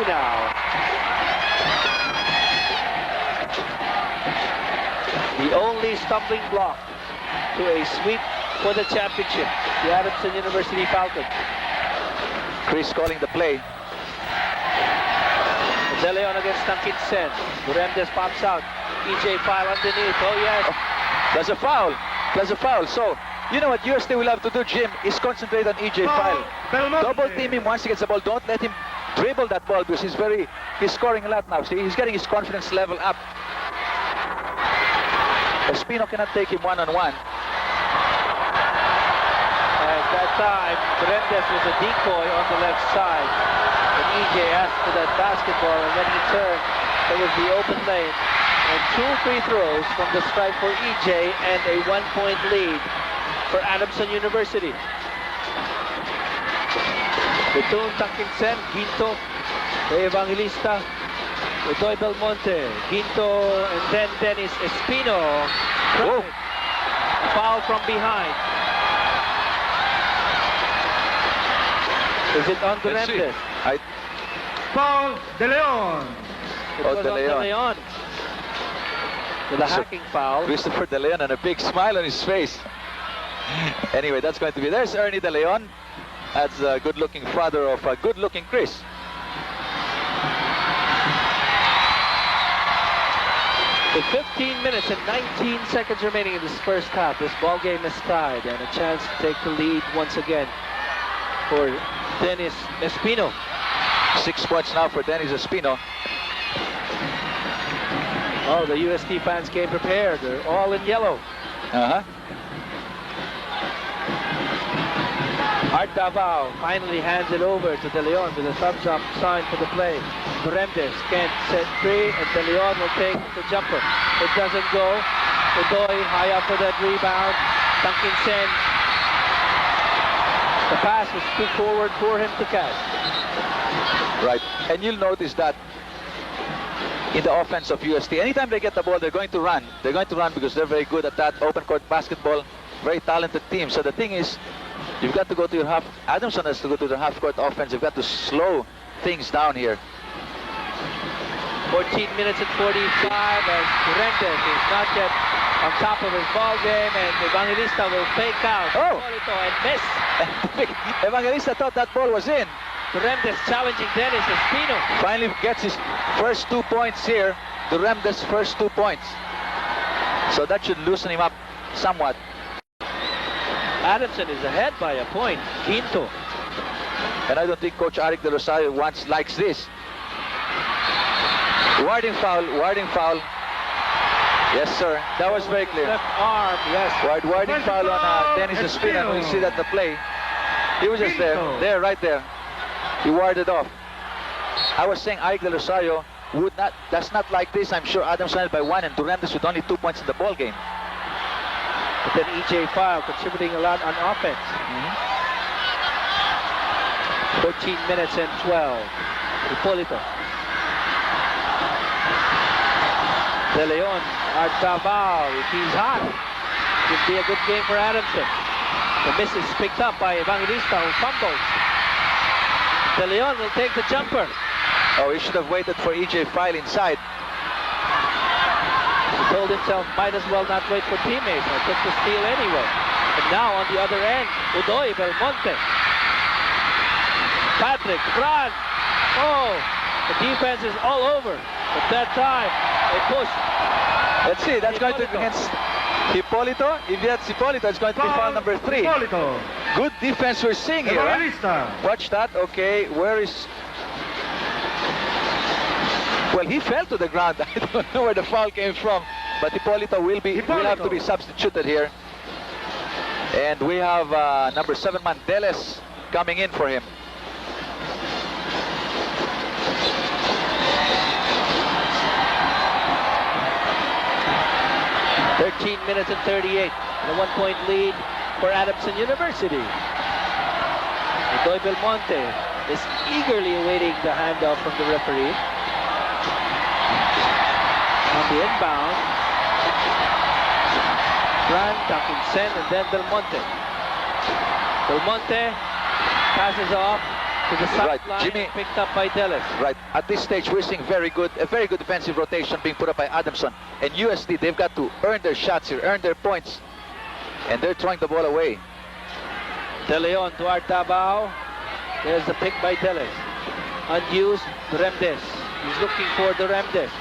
now. The only stumbling block to a sweep for the championship, the Adamson University Falcons. Chris calling the play. De Leon against Tankinsen. Duremdes pops out. EJ File underneath. Oh yes. Oh, that's a foul. That's a foul. So, you know what UST will have to do, Jim, is concentrate on EJ File. Double team him once he gets the ball. Don't let him dribble that ball because he's scoring a lot now. See, he's getting his confidence level up. Espino cannot take him one-on-one. At that time, Duremdes was a decoy on the left side. And EJ asked for that basketball, and when he turned, there was the open lane. And 2 free throws from the stripe for EJ and a 1-point lead for Adamson University. Between Tankinsen, Ginto, Evangelista, Utoy Belmonte, Ginto, and then Dennis Espino. Oh. Foul from behind. Is it on Duremdes? Foul, De Leon. It Oh, was De on Leon. De Leon. With a hacking foul. Christopher De Leon and a big smile on his face. Anyway, that's going to be, there's Ernie De Leon. That's a good-looking father of a good-looking Chris. With 15 minutes and 19 seconds remaining in this first half, this ball game is tied and a chance to take the lead once again for Dennis Espino. 6 points now for Dennis Espino. Oh, the UST fans came prepared. They're all in yellow. Art Davao finally hands it over to De Leon with a thumbs up sign for the play. Duremdes can't set free, and De Leon will take the jumper. It doesn't go. Udoy high up for that rebound. Tankinsen. The pass was too forward for him to catch. Right, and you'll notice that in the offense of UST, anytime they get the ball, they're going to run. They're going to run because they're very good at that open court basketball. Very talented team. So the thing is, you've got to go to your half. Adamson has to go to the half court offense. You've got to slow things down here. 14 minutes and 45 as Duremdes is not yet on top of his ball game, and Evangelista will fake out. Oh! And miss. Evangelista thought that ball was in. Duremdes challenging Dennis Espino. Finally gets his first 2 points here. Duremdes' first 2 points. So that should loosen him up somewhat. Adamson is ahead by a point. Quinto. And I don't think Coach Arik De Rosario likes this. Warding foul, warding foul. Yes, sir. That was very clear. Left arm, yes. Warding foul on Dennis Espino. We see that the play. He was just there, right there. He warded off. I was saying Arik De Rosario does not like this. I'm sure Adamson led by 1 and Duremdes with only 2 points in the ball game. But then EJ File contributing a lot on offense. 14 minutes and 12. Hipólito. De Leon, Art Davao, if he's hot, could be a good game for Adamson. The miss is picked up by Evangelista, who fumbles. De Leon will take the jumper. Oh, he should have waited for EJ File inside. He told himself, might as well not wait for teammates. I took the steal anyway. And now on the other end, Udoy Belmonte. Patrick, Fran. Oh, the defense is all over. But that time, they pushed. Let's see, that's going to be against Hipólito. If that's Hipólito, it's going to be foul number 3. Hipólito. Good defense we're seeing here. Huh? Watch that. Okay, where is... Well, he fell to the ground. I don't know where the foul came from, but Hipólito will have to be substituted here. And we have number 7 Mandeles coming in for him. (13 minutes and 38). And a 1-point lead for Adamson University. Udoy Belmonte is eagerly awaiting the handoff from the referee. On the inbound, Fran, Tankinsen, and then Belmonte. Belmonte passes off to the Right, sideline, Jimmy. picked up by Delis. Right, at this stage we're seeing a very good defensive rotation being put up by Adamson. And UST, they've got to earn their shots here, earn their points. And they're throwing the ball away. De Leon to Artabao. There's the pick by Delis. Unused, Duremdes. He's looking for Duremdes.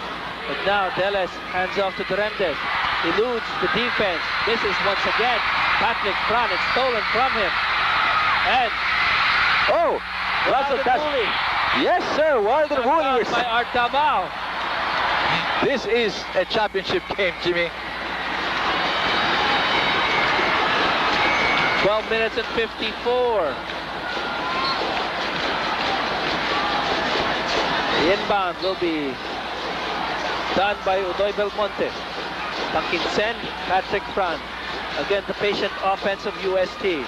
But now Delis hands off to Duremdes. Eludes the defense. Misses once again. Patrick Fran, it's stolen from him. And Oh! Walden Woolley. Yes, sir, Walden Woolley. By Artabao. This is a championship game, Jimmy. 12 minutes and 54. The inbound will be done by Udoy Belmonte. Tangkinsen, Patrick Fran. Again, the patient offense of UST.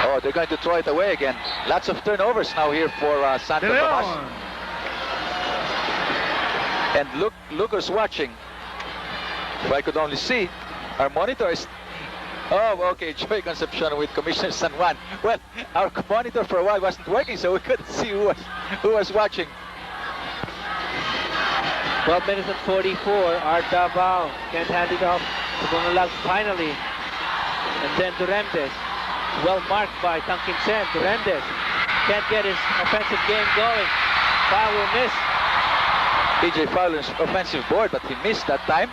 Oh, they're going to throw it away again. Lots of turnovers now here for Santo De Tomas. Leon. And look who's watching. If I could only see, our monitor is... Oh, okay, Joy Concepcion with Commissioner San Juan. Well, our monitor for a while wasn't working, so we couldn't see who was watching. 12 minutes and 44. Artabao can't hand it off to Bumalag finally. And then Duremdes. Well marked by Tangkinsen. Duremdes can't get his offensive game going. Foul will miss. PJ Fowler's offensive board, but he missed that time.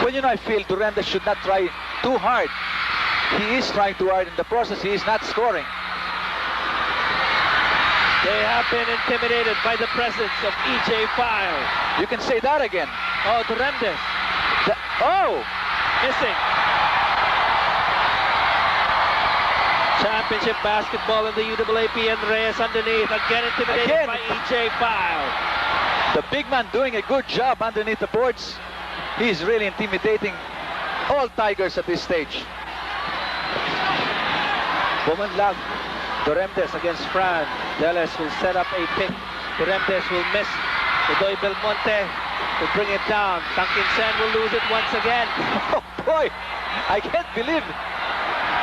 Well, you know, I feel Duremdes should not try too hard. He is trying too hard. In the process, he is not scoring. They have been intimidated by the presence of EJ File. You can say that again. Oh, Duremdes. Oh! Missing. Championship basketball in the UAAP, and Reyes underneath. Again intimidated Again. by EJ File. The big man doing a good job underneath the boards. He's really intimidating all Tigers at this stage. Bumanlag. Duremdes against Fran. Delis will set up a pick. Duremdes will miss. Udoy Belmonte will bring it down. Tangkinsen will lose it once again. Oh boy, I can't believe.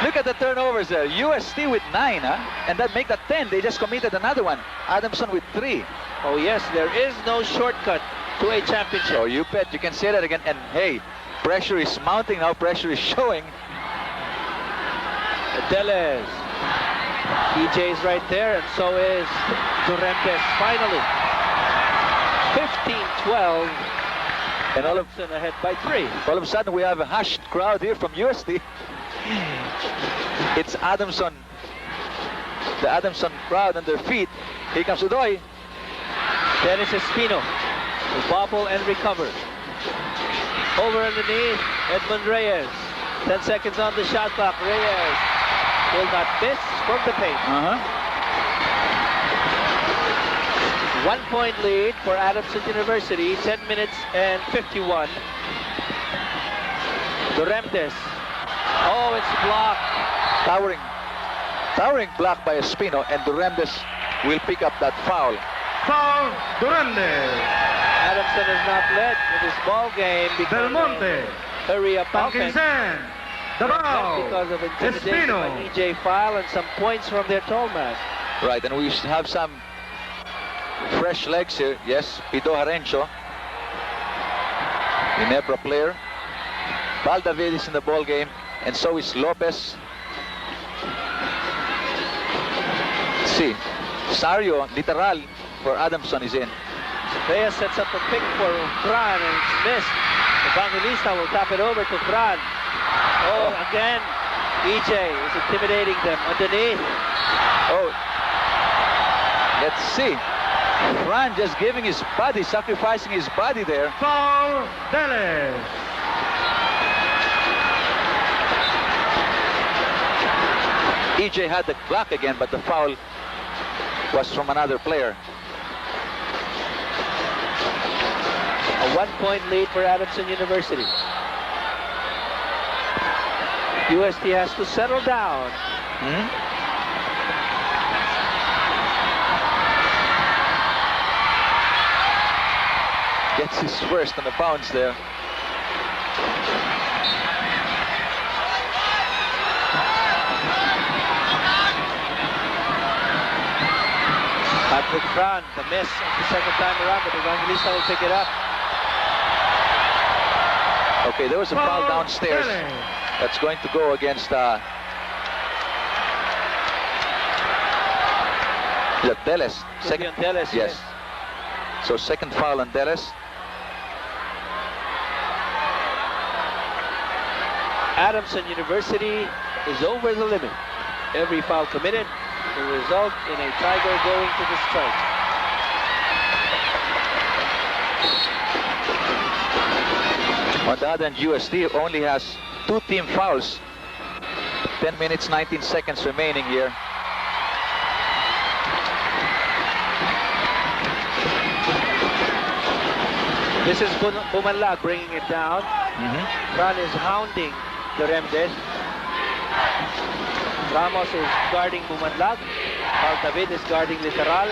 Look at the turnovers there. UST with 9, huh? And that make that 10. They just committed another one. Adamson with 3. Oh yes, there is no shortcut to a championship. Oh, you bet. You can say that again. And hey, pressure is mounting now. Pressure is showing. Delis. EJ is right there, and so is Duremdes finally. 15-12. And all of Adamson ahead by 3. All of a sudden, we have a hushed crowd here from UST. It's Adamson. The Adamson crowd on their feet. Here comes Udoy. Dennis Espino will bobble and recover. Over underneath, Edmund Reyes. 10 seconds on the shot clock. Reyes will not miss from the paint. 1 point lead for Adamson University. 10 minutes and 51. Duremdes. Oh, it's blocked. Towering block by Espino, and Duremdes will pick up that foul. Foul, Duremdes. Adamson has not led in this ball game because Belmonte. hurry up offense. Tangkinsen. Davao. Because of intimidation by Espino. EJ File and some points from their tall man. Right, and we should have some fresh legs here. Yes, Pido Harencho, Ginebra player. Valdavid is in the ball game, and so is Lopez. Let's see, Sario, literal, for Adamson is in. Reyes sets up a pick for Fran, and it's missed. Evangelista will tap it over to Fran. Oh, again, EJ is intimidating them underneath. Oh, let's see. Fran just giving his body, sacrificing his body there. Foul, Delis. EJ had the clock again, but the foul was from another player. A 1 point lead for Adamson University. UST has to settle down. Gets his first on the bounce there. Patrick Fran, the miss the second time around, but Evangelista will pick it up. Okay, there was a foul downstairs. That's going to go against Deles. Could be on Deles, yes. So second foul on Deles. Adamson University is over the limit. Every foul committed will result in a Tiger going to the strike. On the other hand, UST only has 2 team fouls. 10 minutes, 19 seconds remaining here. This is Bumanlag bringing it down. Fran is hounding Duremdes. Ramos is guarding Bumanlag. David is guarding Literal.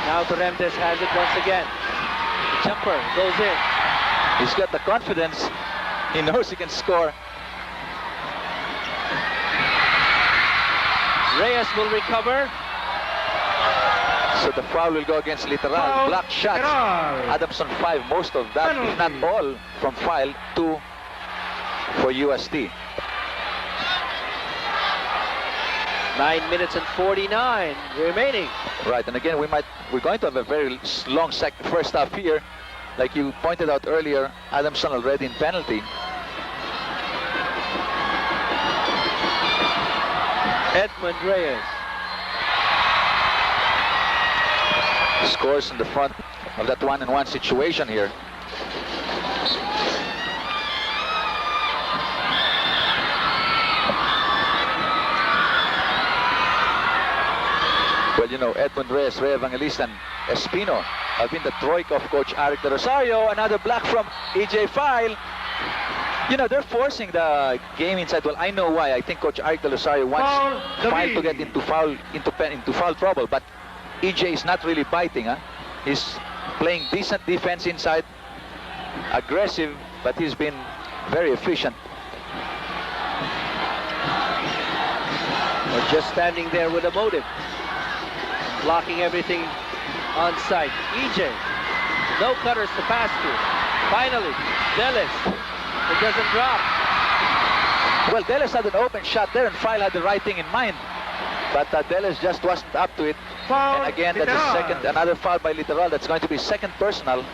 Now Duremdes has it once again. Jumper goes in. He's got the confidence. He knows he can score. Reyes will recover. So the foul will go against Literal. Block shots. Adamson 5, most of that, if not all, from foul. 2 for UST. 9 minutes and 49 remaining. Right, and again, we're going to have a very long first half here. Like you pointed out earlier, Adamson already in penalty. Edmund Reyes scores in the front of that 1-on-1 situation here. Well, you know, Edmund Reyes, Ray Evangelista, and Espino have been the troika of Coach Aric de Rosario. Another block from EJ File. You know, they're forcing the game inside. Well, I know why. I think Coach Aric de Rosario wants File to get into foul trouble, but EJ is not really biting. He's playing decent defense inside, aggressive, but he's been very efficient. We're just standing there with a motive, blocking everything on site. EJ, no cutters to pass to. Finally, Deles. It doesn't drop. Well, Deles had an open shot there, and File had the right thing in mind, but Deles just wasn't up to it. Foul, and again, that's another foul by Literal. That's going to be second personal.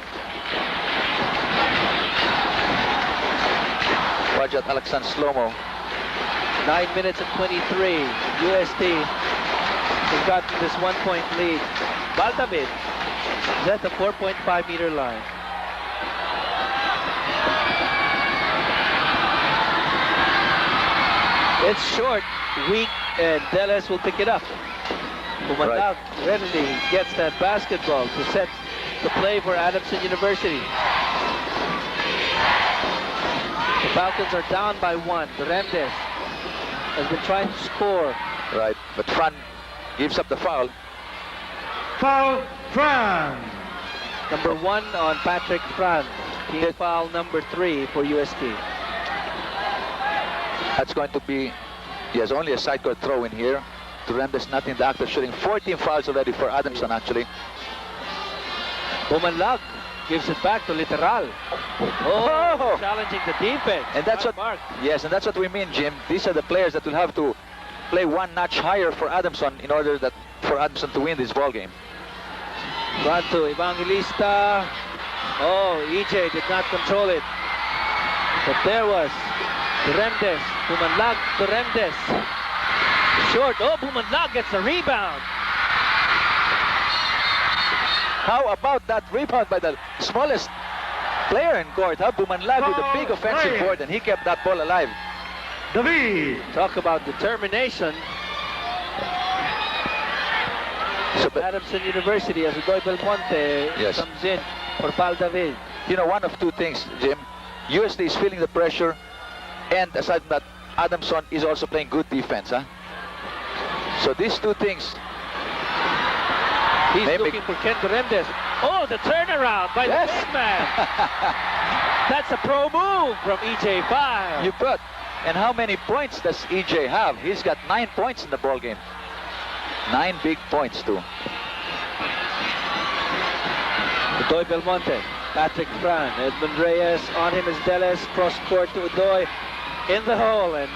Rajat Alaksan slow-mo. 9 minutes and 23. UST has gotten this 1-point lead. Baldavid is at the 4.5 meter line. It's short, weak, and Deles will pick it up. Bumanlag readily gets that basketball to set the play for Adamson University. The Falcons are down by 1. Duremdes has been trying to score. Right, but Fran gives up the foul. Foul, Fran. Number 1 on Patrick Fran. Team foul number 3 for UST. That's going to be, he has only a side court throw in here. Duremdes not in the act of shooting. 14 fouls already for Adamson, actually. Bumanlag gives it back to Literal. Oh, challenging the defense. And that's what, yes, and that's what we mean, Jim. These are the players that will have to play one notch higher for Adamson in order for Adamson to win this ball game. Run to Evangelista. Oh, EJ did not control it. But there was Duremdes. Bumanlag, Duremdes. Short. Oh, Bumanlag gets the rebound. How about that rebound by the smallest player in court? Bumanlag with a big offensive board, and he kept that ball alive. David. Talk about determination. So, Adamson University as Udoy Belmonte comes in for Pal David. You know, one of two things, Jim. UST is feeling the pressure, and aside from that, Adamson is also playing good defense. So these two things. He's looking for Ken Duremdes. Oh, the turnaround by the big man. That's a pro move from EJ File. You bet. And how many points does EJ have? He's got 9 points in the ball game. 9 big points too. Udoy Belmonte, Patrick Fran, Edmund Reyes, on him is Deles, cross court to Udoy, in the hole, and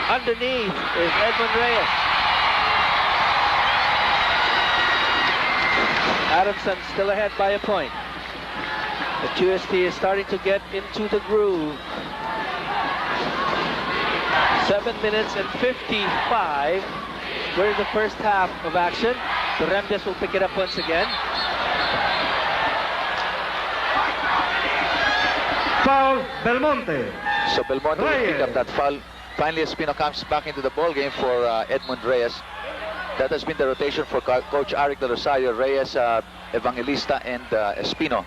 underneath is Edmund Reyes. Adamson still ahead by a point. But UST is starting to get into the groove. 7 minutes and 55. We're in the first half of action. The Remdes will pick it up once again. Foul, Belmonte. So Belmonte will pick Reyes. up that foul. Finally, Espino comes back into the ball game for Edmund Reyes. That has been the rotation for Coach Arik Del Rosario, Reyes, Evangelista, and Espino.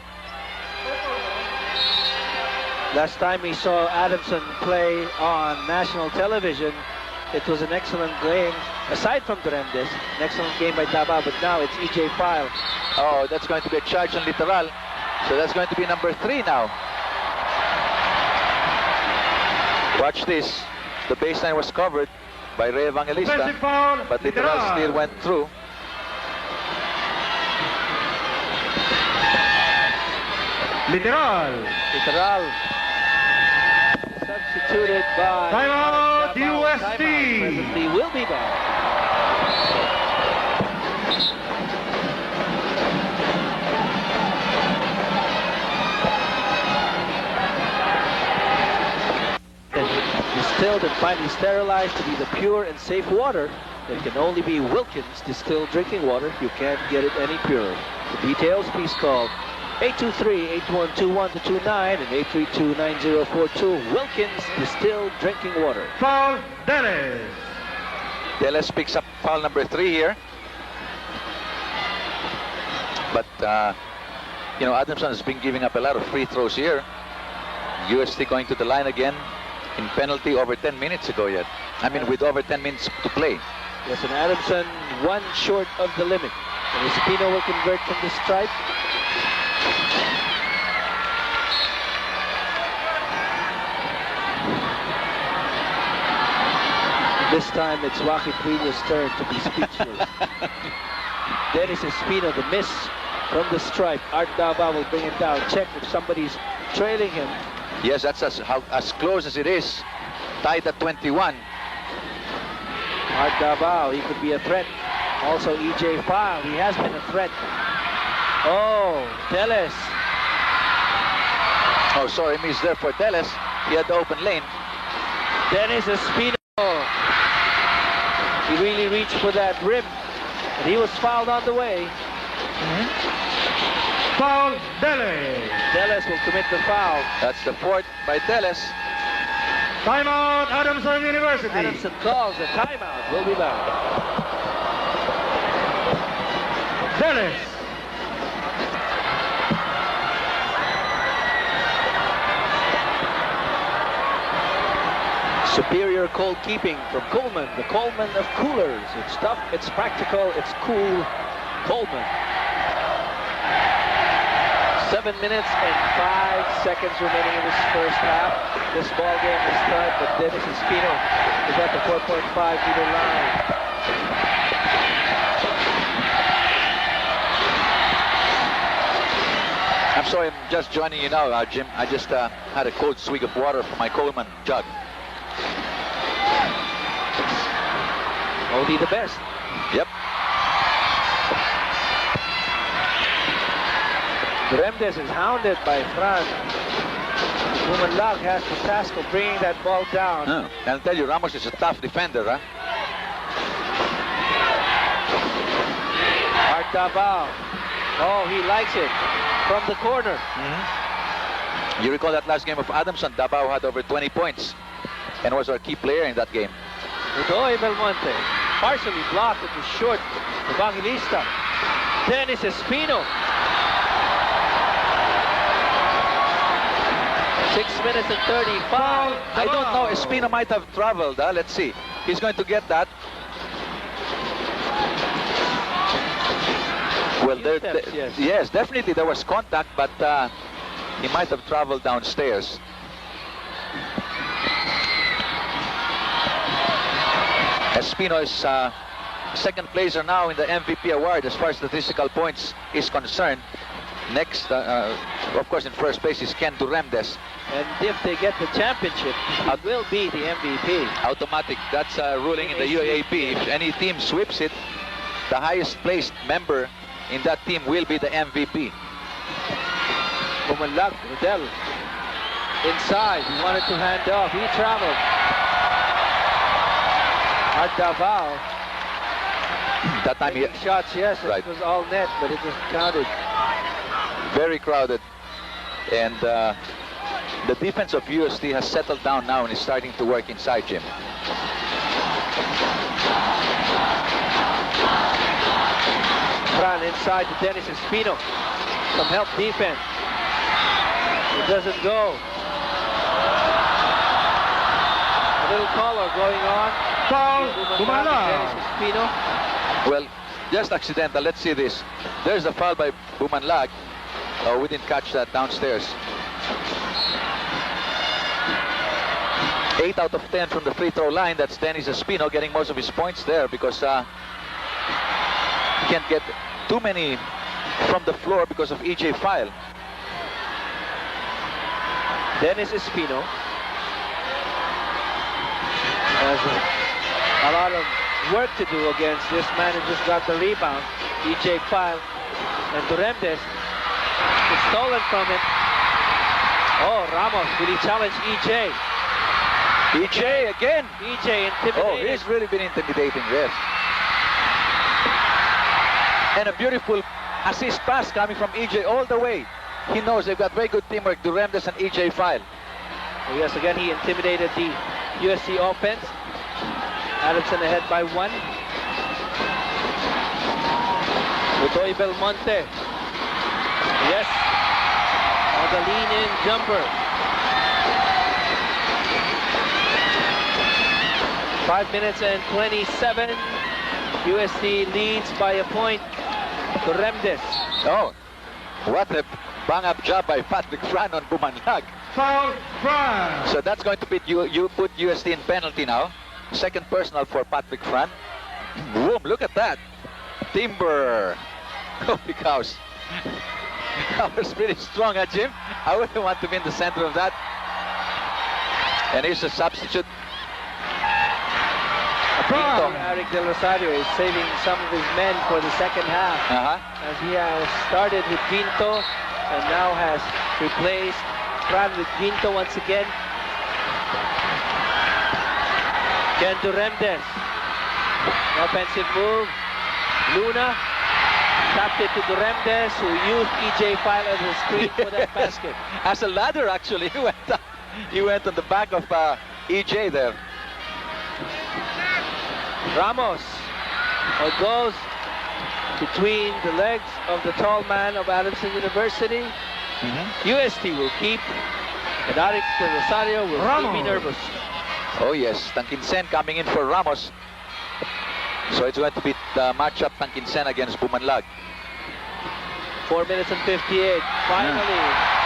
Last time we saw Adamson play on national television, it was an excellent game, aside from the Remdes, an excellent game by Davao, but now it's EJ File. Oh, that's going to be a charge on Literal. So that's going to be number 3 now. Watch this. The baseline was covered by Ray Evangelista, Offensive foul, but Literal still went through. Literal substituted by Timeout, Davao. UST. Timeout presently will be back. Distilled and finally sterilized to be the pure and safe water that can only be Wilkins distilled drinking water. You can't get it any purer. For details, please call 823-8121-29 and 832-9042. Wilkins distilled drinking water. Foul, Deles. Deles picks up foul number 3 here. But, you know, Adamson has been giving up a lot of free throws here. UST going to the line again in penalty over 10 minutes ago yet. I mean, with over 10 minutes to play. Yes, and Adamson 1 short of the limit. And Espino will convert from the stripe. This time it's Joaquin Trillo's turn to be speechless. Dennis Espino, the miss from the stripe. Art Davao will bring it down. Check if somebody's trailing him. Yes, that's as close as it is. Tied at 21. Art Davao, he could be a threat. Also EJ File, he has been a threat. Oh, Deles. Oh, sorry, missed there for Deles. He had the open lane. Dennis Espino. He really reached for that rim. And he was fouled on the way. Foul, Deles. Deles will commit the foul. That's the 4th by Deles. Timeout, Adamson University. Adamson calls a timeout. We'll be back. Deles. Superior cold keeping from Coleman, the Coleman of coolers. It's tough, it's practical, it's cool. Coleman. 7 minutes and 5 seconds remaining in this first half. This ball game is tied, but Dennis Espino is at the 4.5-meter line. I'm sorry, I'm just joining you now, Jim. I just had a cold swig of water from my Coleman jug. Only the best. Yep. Remdes is hounded by Fran. Bumanlag has the task of bringing that ball down. Oh, I'll tell you, Ramos is a tough defender, huh? Art Davao. Oh, he likes it from the corner. You recall that last game of Adamson, Davao had over 20 points and was our key player in that game. Udoy Belmonte, partially blocked at the short Evangelista. Dennis Espino. 6 minutes and 35. I don't know, Espino might have traveled, huh? Let's see. He's going to get that. Well, Steps, yes. Yes, definitely there was contact, but he might have traveled downstairs. Espino is second placer now in the MVP award as far as statistical points is concerned. Next, of course, in first place is Ken Duremdes. And if they get the championship, it will be the MVP. Automatic. That's a ruling in the UAAP. If any team sweeps it, the highest placed member in that team will be the MVP. Bumanlag, Rodel. Inside, he wanted to hand off. He traveled. At Davao. That time he... Taking shots, yes, Right. it was all net, but it was counted. Very crowded. And the defense of UST has settled down now and is starting to work inside, Jim. Fran inside to Dennis Espino. Some help defense. It doesn't go. A little collar going on. Foul, Dennis Bumanlag. Espino. Well, just accidental. Let's see this. There's the foul by Bumanlag. Oh, we didn't catch that downstairs. 8 out of 10 from the free throw line. That's Dennis Espino getting most of his points there because he can't get too many from the floor because of EJ File. Dennis Espino has a lot of work to do against this man who just got the rebound. EJ File and Duremdes. It's stolen from him. Oh, Ramos, will he challenge EJ? EJ again. EJ intimidated. Oh, he's really been intimidating, yes. And a beautiful assist pass coming from EJ all the way. He knows they've got very good teamwork, Duremdes and EJ File. Oh, yes, again, he intimidated the USC offense. Adamson ahead by 1. Udoy Belmonte. Yes, on the lean-in jumper. 5 minutes and 27. USC leads by a point. Duremdes. Oh, what a bang-up job by Patrick Fran on Bumanlag. Foul, Fran. So that's going to be, you put UST in penalty now. Second personal for Patrick Fran. Boom, look at that. Timber. Holy cows. That was pretty strong, huh, Jim? I wouldn't want to be in the center of that. And here's a substitute. Eric Del Rosario is saving some of his men for the second half. As he has started with Ginto and now has replaced Fran with Ginto once again. Ken Duremdes. Offensive move. Luna tapped it to Duremdes, who used EJ File as a screen for that basket. As a ladder, actually. He went on the back of EJ there. Ramos goes between the legs of the tall man of Adamson University. UST will keep, and Eric Del Rosario will still be nervous. Oh yes, Tangkinsen coming in for Ramos. So it's going to be the matchup Tangkinsen against Bumanlag. 4 minutes and 58. Finally,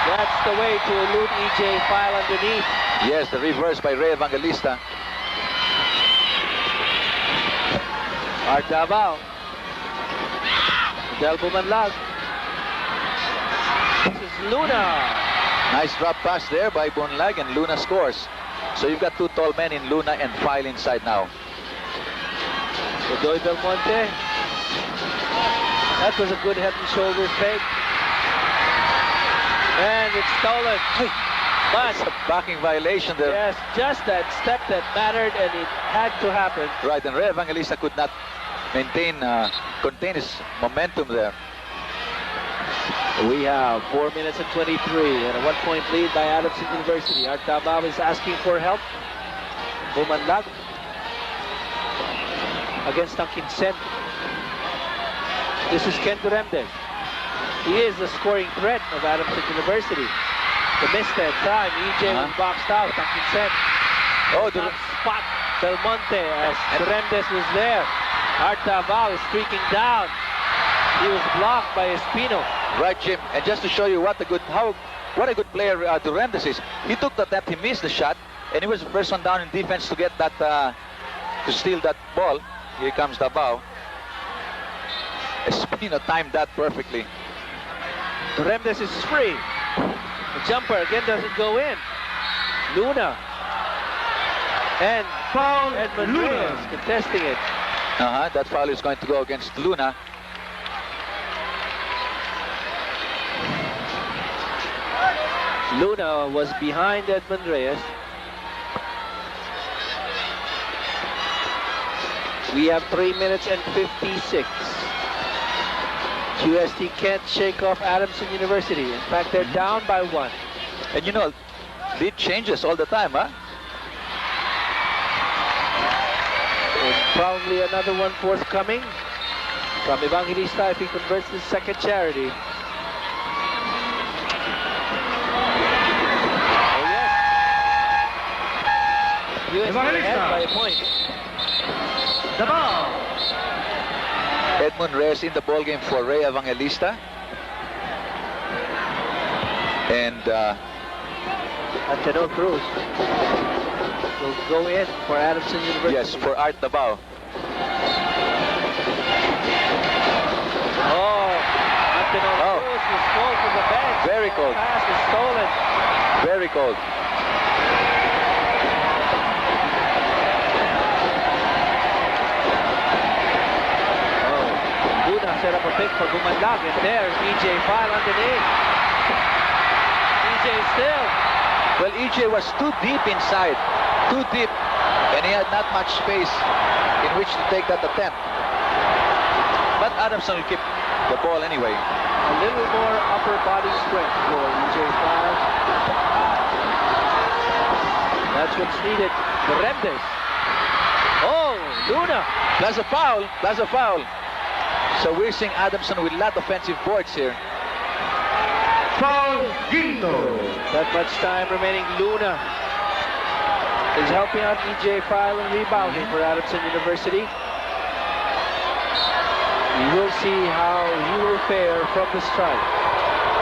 that's the way to elude EJ File underneath. Yes, the reverse by Ray Evangelista. Davao. Del Bumanlag. This is Luna. Nice drop pass there by Bumanlag, and Luna scores. So you've got two tall men in Luna and File inside now. Udoy Belmonte. That was a good head and shoulders fake. And it's stolen. But it's a backing violation there. Yes, just that step that mattered, and it had to happen. Right, and Ray Evangelista could not contain his momentum there. We have 4 minutes and 23 and a 1-point lead by Adamson University. Art Davao is asking for help. Bumanlag against Tangkinsen. This is Ken Duremdes. He is the scoring threat of Adamson University. The missed that time. EJ was boxed out. Tangkinsen. Oh, spot Belmonte as Duremdes was there. Art Davao is streaking down. He was blocked by Espino. Right, Jim. And just to show you what a good player Duremdes is. He took the attempt, he missed the shot, and he was the first one down in defense to get that, to steal that ball. Here comes Davao. Espino timed that perfectly. Remdes is free. The jumper again doesn't go in. Luna. And Foul, Edmund Luna. Reyes contesting it. That foul is going to go against Luna. Luna was behind Edmund Reyes. We have 3 minutes and 56. UST can't shake off Adamson University. In fact, they're down by 1. And you know, lead changes all the time, huh? And probably another one forthcoming from Evangelista if he converts the second charity. Oh yes. UST ahead by a point. The ball. Edmund Reyes in the ball game for Ray Evangelista. And Antonio Cruz will go in for Adamson University. yes, for Art Dabao. Oh, Antonio Cruz was called to the bench. Very cold. Pass is stolen. Very cold. Luna set up a pick for Bumandag, and there's EJ File underneath. EJ still. Well, EJ was too deep inside. Too deep. And he had not much space in which to take that attempt. But Adamson will keep the ball anyway. A little more upper body strength for EJ File. That's what's needed. Remdes. Oh, Luna. Plus a foul. Plus a foul. So we're seeing Adamson with a lot of offensive boards here. Foul, Ginto. That much time remaining. Luna is helping out EJ File and rebounding for Adamson University. We will see how he will fare from the strike.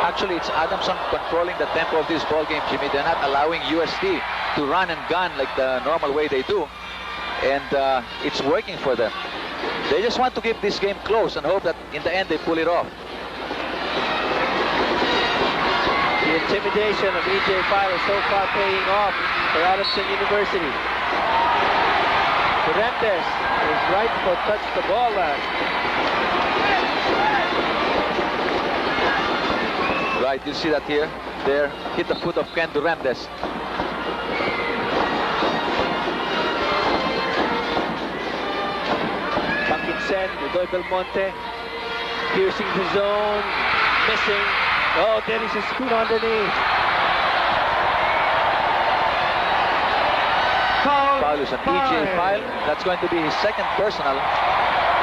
Actually, it's Adamson controlling the tempo of this ball game, Jimmy. They're not allowing UST to run and gun like the normal way they do. And it's working for them. They just want to keep this game close and hope that in the end they pull it off. The intimidation of EJ File is so far paying off for Adamson University. Remdes is right foot touched the ball last. Right, you see that here. There, hit the foot of Ken Remdes. Sen, Godoy Belmonte, piercing the zone, missing. Oh, Dennis is scoot underneath. Foul is an EJ File. That's going to be his second personal.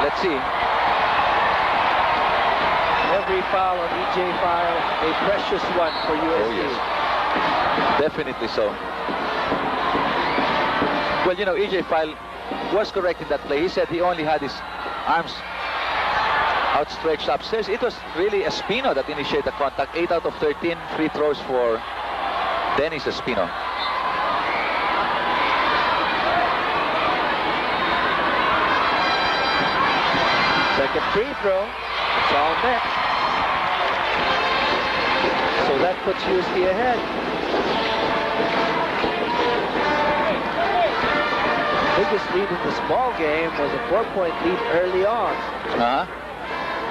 Let's see. Every foul on EJ File, a precious one for UST. Oh, yes. Definitely so. Well, you know, EJ File was correct in that play. He said he only had his arms outstretched upstairs. It was really Espino that initiated the contact. 8 out of 13 free throws for Dennis Espino. Second free throw, it's all net. So that puts UST ahead. Biggest lead in this ball game was a 4-point lead early on.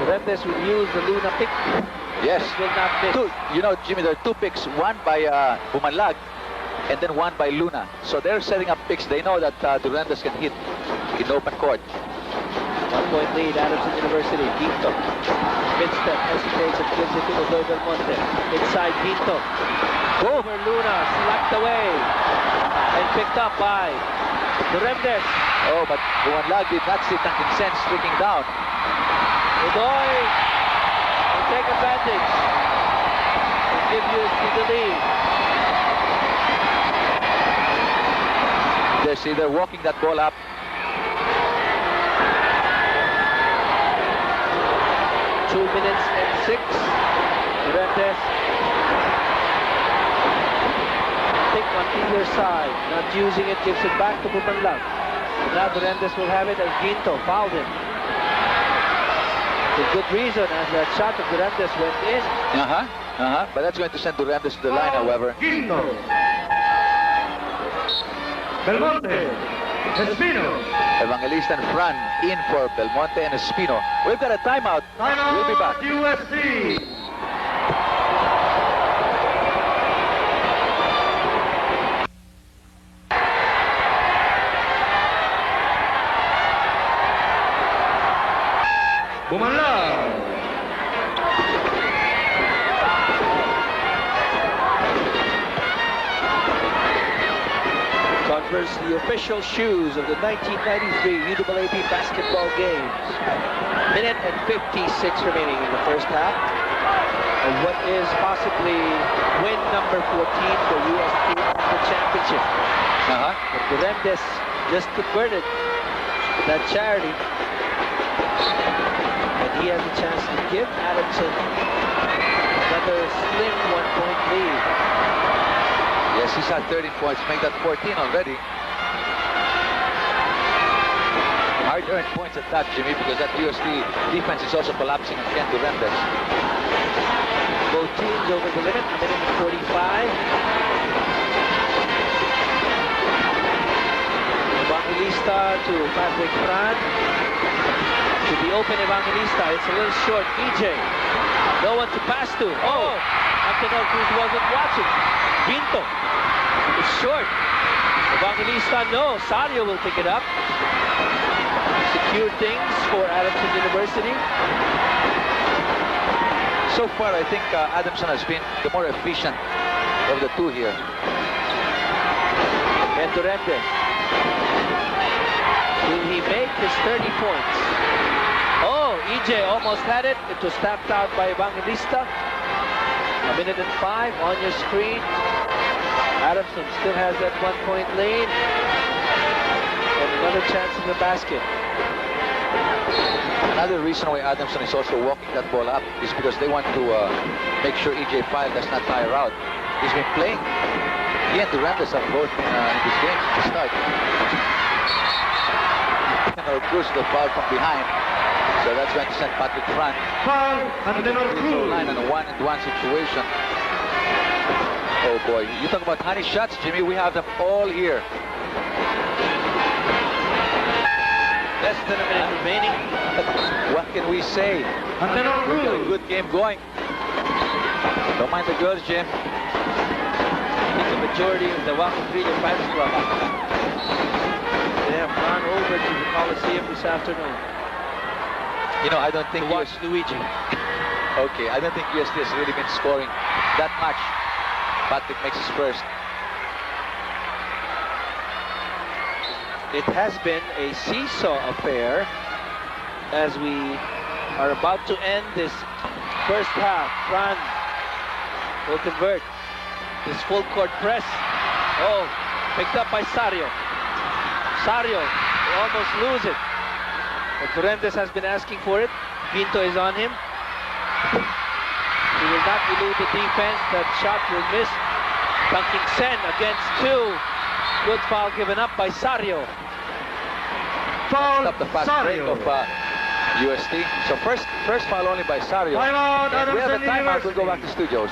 Remdes would use the Luna pick. Yes. Will not miss. You know, Jimmy, there are 2 picks. One by Bumanlag and then one by Luna. So they're setting up picks. They know that Remdes can hit in open court. 1-point lead, Adamson University. Ginto. Mid-step, hesitates and gives it to Godoy Belmonte. Inside Ginto. Over Luna, slapped away. And picked up by Remdes. Oh, but Bumanlag did not sit and consent streaking down. Godoy will take advantage and give UST the lead. They see they're walking that ball up. Two minutes and 6. Remdes. Pick on either side. Not using it, gives it back to Bumanlag. Now Remdes will have it as Ginto fouled him. For good reason, as that shot of Durantes went in. But that's going to send Durantes to the line, however. Quinto. Belmonte. Espino. Evangelista and Fran in for Belmonte and Espino. We've got a timeout. Timeout. We'll be back. UST. Bumanlang. Converse, the official shoes of the 1993 UAAP basketball games. Minute and 56 remaining in the first half. And what is possibly win number 14 for UST in the championship. But Durantes just converted that charity. And he has a chance to give Adamson another slim 1-point lead. Yes, he's had 13 points, make that 14 already. Hard-earned points at that, Jimmy, because that UST defense is also collapsing against Durantes. Both teams over the limit, a minute and 45. Evangelista to Patrick Fran. To the open Evangelista, it's a little short. EJ, no one to pass to. Oh, Antonio Cruz wasn't watching. Pinto, it's short. Evangelista, no. Sario will pick it up. Secure things for Adamson University. So far, I think Adamson has been the more efficient of the two here. And Durantes. Will he make his 30 points? Oh, EJ almost had it. It was tapped out by Evangelista. A minute and 5 on your screen. Adamson still has that 1-point lead. And another chance in the basket. Another reason why Adamson is also walking that ball up is because they want to make sure EJ File does not tire out. He's been playing. He and Durantes have both been in this game to start. Cruz the foul from behind. So that's going to send Patrick Fran. Foul. Antonio Cruz. Line on a one-and-one situation. Oh boy, you talk about honey shots, Jimmy. We have them all here. Less than a minute remaining. What can we say? Antonio We've got a Cruz. good game going. Don't mind the girls, Jim. I think the majority of the Waco 3 and 5 club. They have gone over to the Coliseum this afternoon You know, I don't think to watch Luigi. Okay, I don't think UST has really been scoring that much. Patrick makes his first. It has been a seesaw affair as we are about to end this first half. Fran will convert this full court press. Oh, picked up by Sario. Sario will almost lose it. But Durantes has been asking for it. Pinto is on him. He will not elude the defense. That shot will miss. Dunking Sen against 2. Good foul given up by Sario. Foul. Stop the fast break Sario. of UST. So first foul only by Sario. Timeout. And we have a Adamson timeout. We'll go back University. to studios.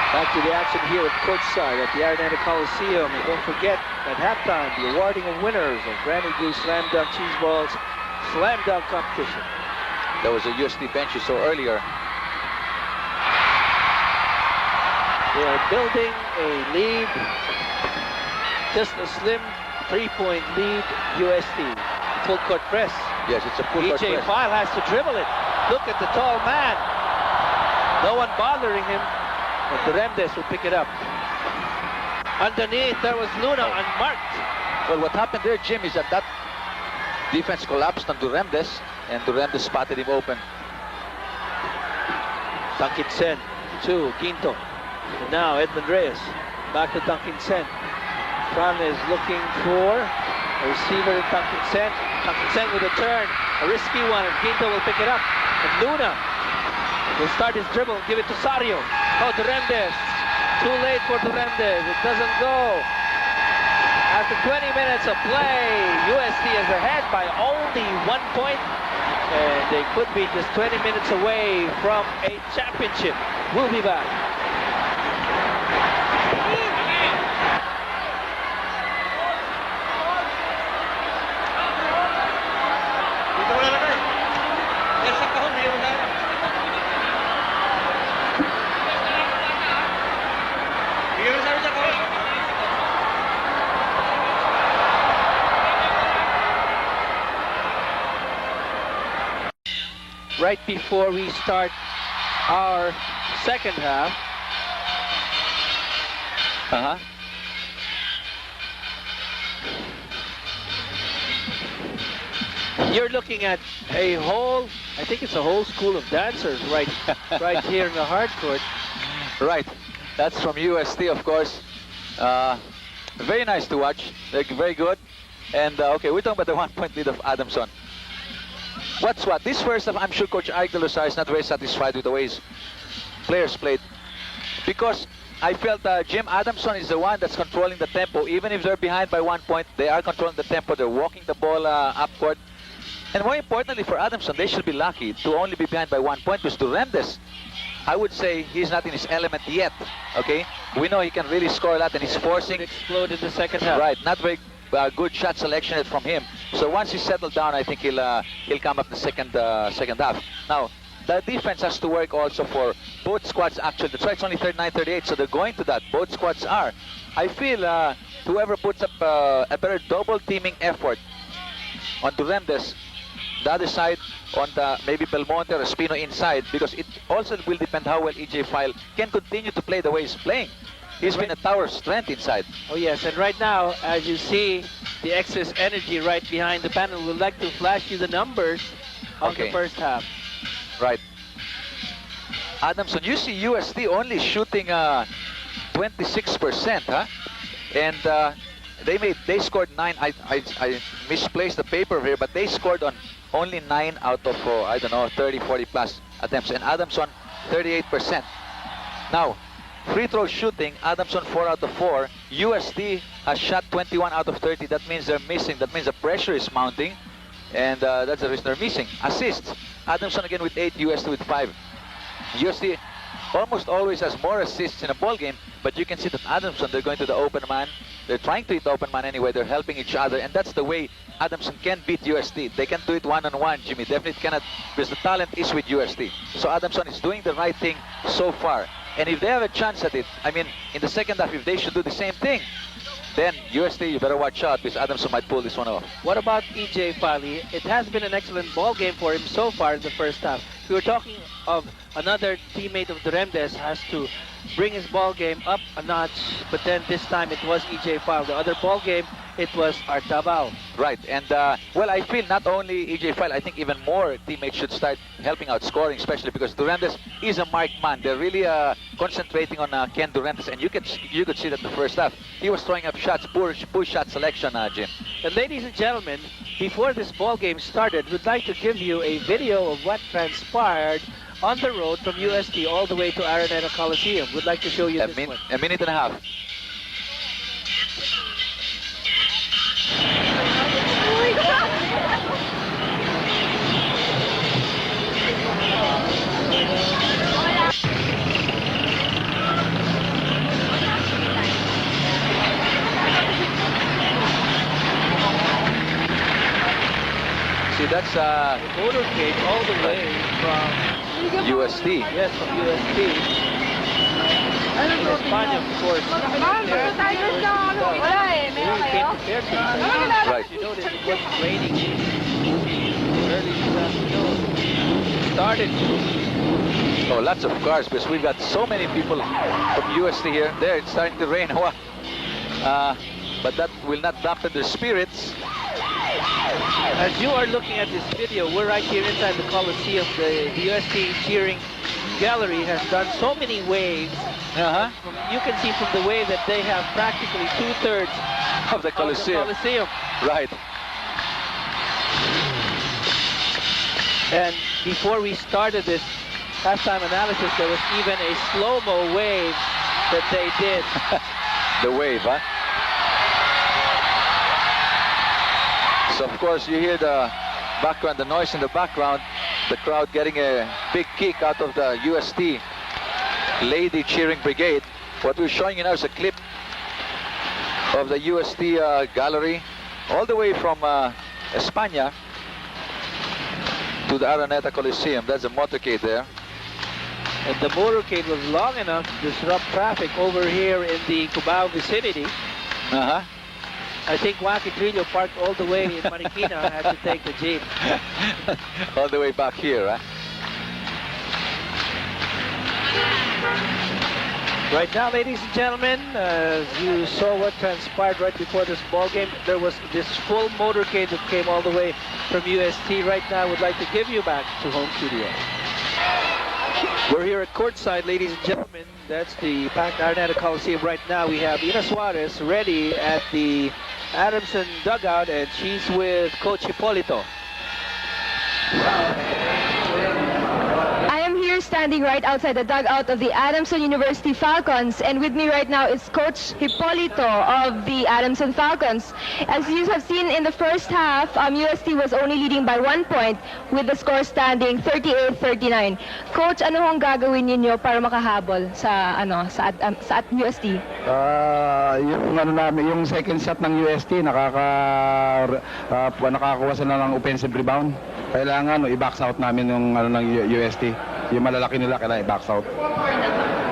Back to the action here at courtside at the Arenado Coliseum. And don't forget, at halftime, the awarding of winners of Granny Goose Slam Dunk Cheese Balls Slam Dunk Competition. There was a UST bench you saw earlier. They are building a lead, just a slim 3-point lead, UST. Full court press. Yes, it's a full court EJ press. File has to dribble it. Look at the tall man. No one bothering him. But Durantes will pick it up. Underneath, there was Luna unmarked. Well, what happened there, Jim, is that defense collapsed on Durantes, and Durantes spotted him open. Duncan Sen to Quinto. And now Edmund Reyes. Back to Duncan Sen. Fran is looking for a receiver in Duncan Sen. Duncan Sen with a turn. A risky one, and Quinto will pick it up. And Luna will start his dribble and give it to Sario. Oh, Durendes. Too late for Durendes. It doesn't go. After 20 minutes of play, UST is ahead by only 1 point. And they could be just 20 minutes away from a championship. We'll be back. Right before we start our second half. You're looking at a whole, I think it's a whole school of dancers right here in the hard court. Right. That's from UST, of course. Very nice to watch. They're very good. And okay, we're talking about the 1 point lead of Adamson. What's what? This first half, I'm sure Coach Ike De Losar is not very satisfied with the way his players played, because I felt Jim Adamson is the one that's controlling the tempo. Even if they're behind by 1 point, they are controlling the tempo. They're walking the ball up court. And more importantly for Adamson, they should be lucky to only be behind by 1 point, because Durendes, I would say he's not in his element yet. Okay, we know he can really score a lot, and he's forcing. Explode in the second half. Right, not very good shot selection from him. So once he's settled down, I think he'll come up the second half. Now, the defense has to work also for both squads. Actually, that's why it's only 39-38. So they're going to that. Both squads are. I feel whoever puts up a better double teaming effort on Durendes, the other side on the maybe Belmonte or Espino inside, because it also will depend how well EJ File can continue to play the way he's playing. He's been a tower of strength inside. Oh yes, and right now, as you see the excess energy right behind the panel, we'd like to flash you the numbers of the first half. Right. Adamson, you see UST only shooting 26%, huh? And they scored 9. I misplaced the paper here, but they scored on only 9 out of I don't know, 30, 40 plus attempts, and Adamson 38%. Now, free throw shooting, Adamson 4 out of 4. UST has shot 21 out of 30. That means they're missing. That means the pressure is mounting, and that's the reason they're missing. Assists, Adamson again with 8, UST with 5. UST almost always has more assists in a ball game, but you can see that Adamson, they're going to the open man. They're trying to hit the open man anyway. They're helping each other, and that's the way Adamson can beat UST. They can do it one-on-one, Jimmy. Definitely cannot, because the talent is with UST. So Adamson is doing the right thing so far. And if they have a chance at it, I mean, in the second half, if they should do the same thing, then UST, you better watch out, because Adamson might pull this one off. What about EJ Fali? It has been an excellent ball game for him so far in the first half. We were talking of another teammate of Durendes has to bring his ball game up a notch, but then this time it was EJ File. The other ball game, it was Artabao. Right, and well, I feel not only EJ File, I think even more teammates should start helping out scoring, especially because Durendes is a marked man. They're really concentrating on Ken Durendes, and you could see that the first half. He was throwing up shots, poor shot selection, Jim. And ladies and gentlemen, before this ball game started, we'd like to give you a video of what transpired on the road from UST all the way to Araneta Coliseum. We'd like to show you this one. A minute and a half. See, that's motorcade all the way from UST. Yes, from UST. Espanya, of course. Right. You notice it was raining early this afternoon. Started. Oh, lots of cars, because we've got so many people from UST here. There, it's starting to rain. But that will not dampen their spirits. As you are looking at this video, we're right here inside the Coliseum. The UST cheering gallery has done so many waves. You can see from the wave that they have practically 2/3 of the Coliseum. Right. And before we started this halftime analysis, there was even a slow-mo wave that they did. The wave, huh? So of course you hear the background, the noise in the background, the crowd getting a big kick out of the UST Lady Cheering Brigade. What we're showing you now is a clip of the UST gallery all the way from España to the Araneta Coliseum. That's a motorcade there. And the motorcade was long enough to disrupt traffic over here in the Cubao vicinity. Uh-huh. I think Wacky Trillo parked all the way in Marikina, had to take the jeep. All the way back here, huh? Right now, ladies and gentlemen, as you saw what transpired right before this ball game, there was this full motorcade that came all the way from UST. Right now, I would like to give you back to home studio. We're here at courtside, ladies and gentlemen. That's the packed Araneta Coliseum right now. We have Ina Suarez ready at the Adamson dugout, and she's with Coach Hipolito. I am here standing right outside the dugout of the Adamson University Falcons, and with me right now is Coach Hipolito of the Adamson Falcons. As you have seen in the first half, UST was only leading by 1 point with the score standing 38-39. Coach, ano hong gagawin ninyo para makahabol sa UST? Yung second shot ng UST nakakuha sila ng offensive rebound. Kailangan i-box out namin yung ng UST. Yung malalaki nila kailangan i-box out.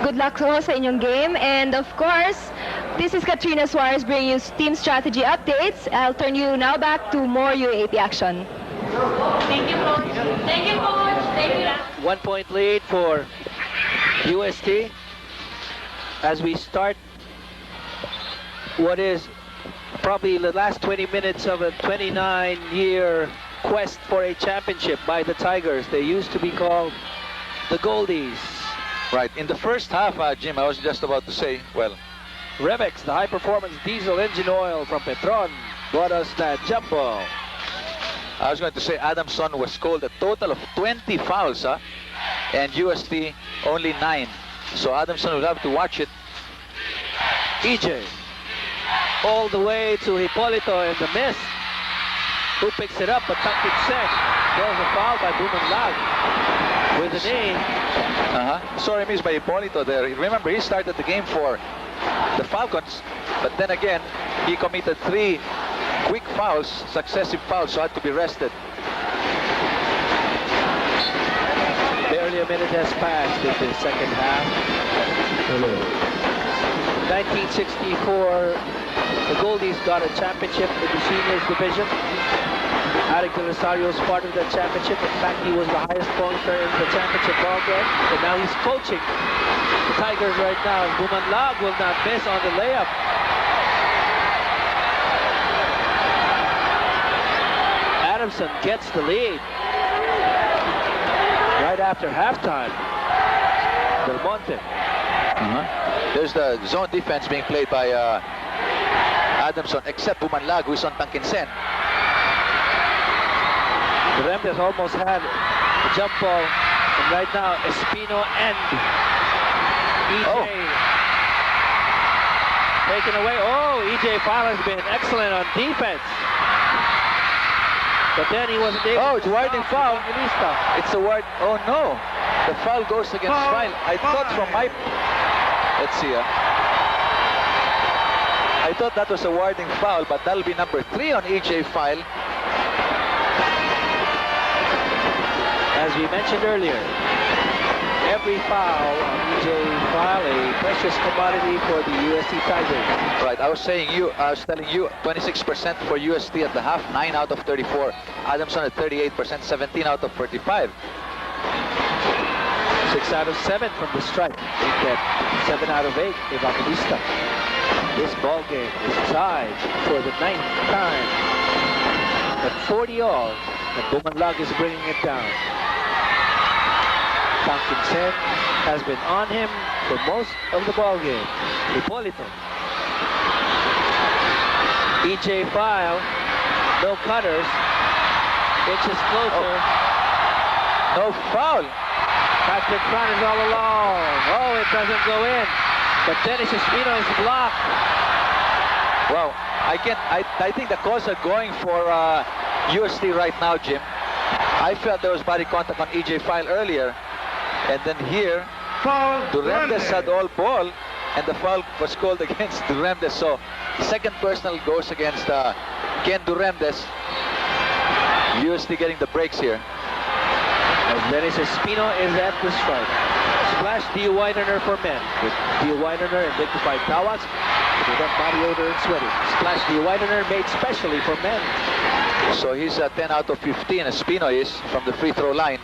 Good luck sa inyong game, and of course, this is Katrina Suarez bringing you team strategy updates. I'll turn you now back to more UAAP action. Thank you, Coach. Thank you, Coach. Thank you. 1 point lead for UST as we start what is probably the last 20 minutes of a 29-year quest for a championship by the Tigers. They used to be called the Goldies. Right, in the first half, Jim, I was just about to say, well, Revex, the high-performance diesel engine oil from Petron, brought us that jump ball. I was going to say Adamson was called a total of 20 fouls, and UST only 9. So Adamson will have to watch it. EJ, all the way to Hipolito in the miss. Who picks it up? But Tangkit Sen. There's a foul by Bumanlag with an knee. Sorry, missed by Hipolito there. Remember, he started the game for the Falcons, but then again, he committed 3 quick fouls, successive fouls, so had to be rested. Barely a minute has passed in the second half. 1964, the Goldies got a championship in the seniors division. Eric De Rosario was part of that championship. In fact, he was the highest pointer in the championship ball game. And now he's coaching the Tigers right now. Bumanlag will not miss on the layup. Adamson gets the lead right after halftime. Del Monte. There's the zone defense being played by Adamson, except Bumanlag, who is on Tangkinsen. Remdes almost had a jump ball, and right now Espino and EJ taken away. Oh, EJ Fowler has been excellent on defense, but then he wasn't able. Oh, it's warding foul. Evangelista. It's a ward. Oh no, the foul goes against File. I thought from my. Let's see. I thought that was a warding foul, but that'll be number 3 on EJ File. As we mentioned earlier, every foul on EJ File, a precious commodity for the UST Tigers. Right, I was telling you, 26% for UST at the half, 9 out of 34. Adamson at 38%, 17 out of 45. 6 out of 7 from the stripe. 7 out of 8, Evangelista. This ball game is tied for the 9th time at 40 all, and Bumanlag is bringing it down. Tangkinsen has been on him for most of the ball game. Hipolito. EJ File, no cutters, inches closer. No foul. Patrick Fran is all alone. Oh, it doesn't go in. But Dennis Espino is blocked. Wow, I think the calls are going for UST right now, Jim. I felt there was body contact on EJ File earlier, and then here Foul. Duremdes had all ball, and the foul was called against Duremdes. So second personal goes against Ken Duremdes. UST getting the breaks here. As Dennis Espino is at the strike. Splash DU widener for men. With DU widener and liquefied towels to prevent body odor and sweating. Splash DU widener made specially for men. So he's 10 out of 15, Espino is, from the free throw line.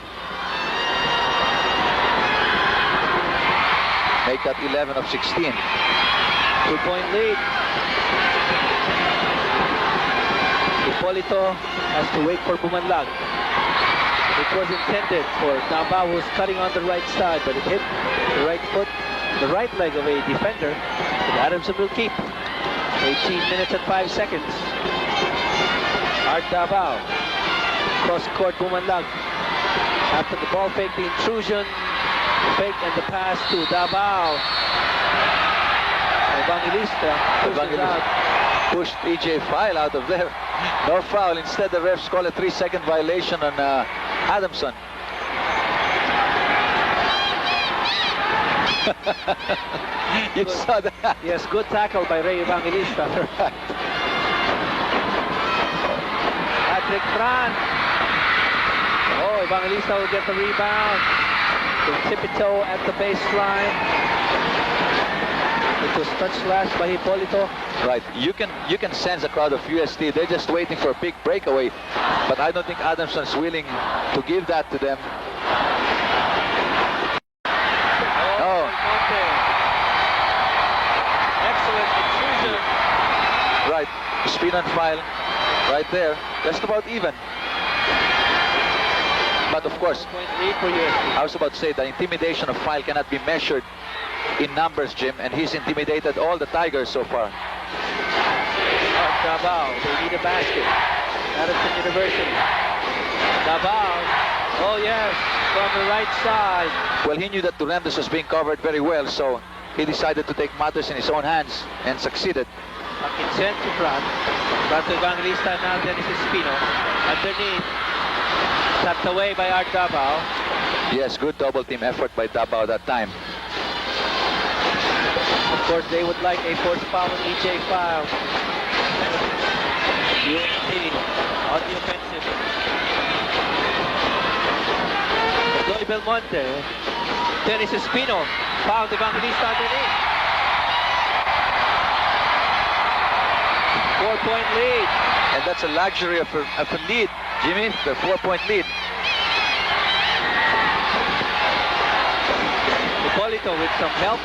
Make that 11 of 16. 2-point lead. Hipolito has to wait for Bumanlag. It was intended for Davao, who's cutting on the right side, but it hit the right foot, the right leg of a defender. But Adamson will keep. 18 minutes and 5 seconds. Art Davao. Cross court, Bumanlag. After the ball fake, the intrusion, the fake and the pass to Davao. Evangelista Pushed EJ File out of there. No foul. Instead, the refs call a 3-second violation on Adamson. You saw that? Yes, good tackle by Ray Evangelista. Patrick Fran. Oh, Evangelista will get the rebound. Tiptoe at the baseline. It was touched last by Hipolito. Right. You can sense the crowd of UST. They're just waiting for a big breakaway. But I don't think Adamson's willing to give that to them. Oh. Excellent intrusion. Right. Speed and File right there. Just about even. But of course, Point lead for UST. I was about to say the intimidation of File cannot be measured in numbers, Jim, and he's intimidated all the Tigers so far. Davao, they need a basket. Adamson University. Davao, oh yes, from the right side. Well, he knew that Duremdes was being covered very well, so he decided to take matters in his own hands and succeeded. Pakinsen to front. Back to Evangelista, now Dennis Espino. Underneath. Tapped away by Art Davao. Yes, good double team effort by Davao that time. Of course, they would like a forced foul on EJ File. UST on the offensive. Joy Belmonte. Dennis Espino. Fouled Evangelista underneath. 4-point lead. And that's a luxury of a lead, Jimmy, the 4-point lead. Hipolito with some help.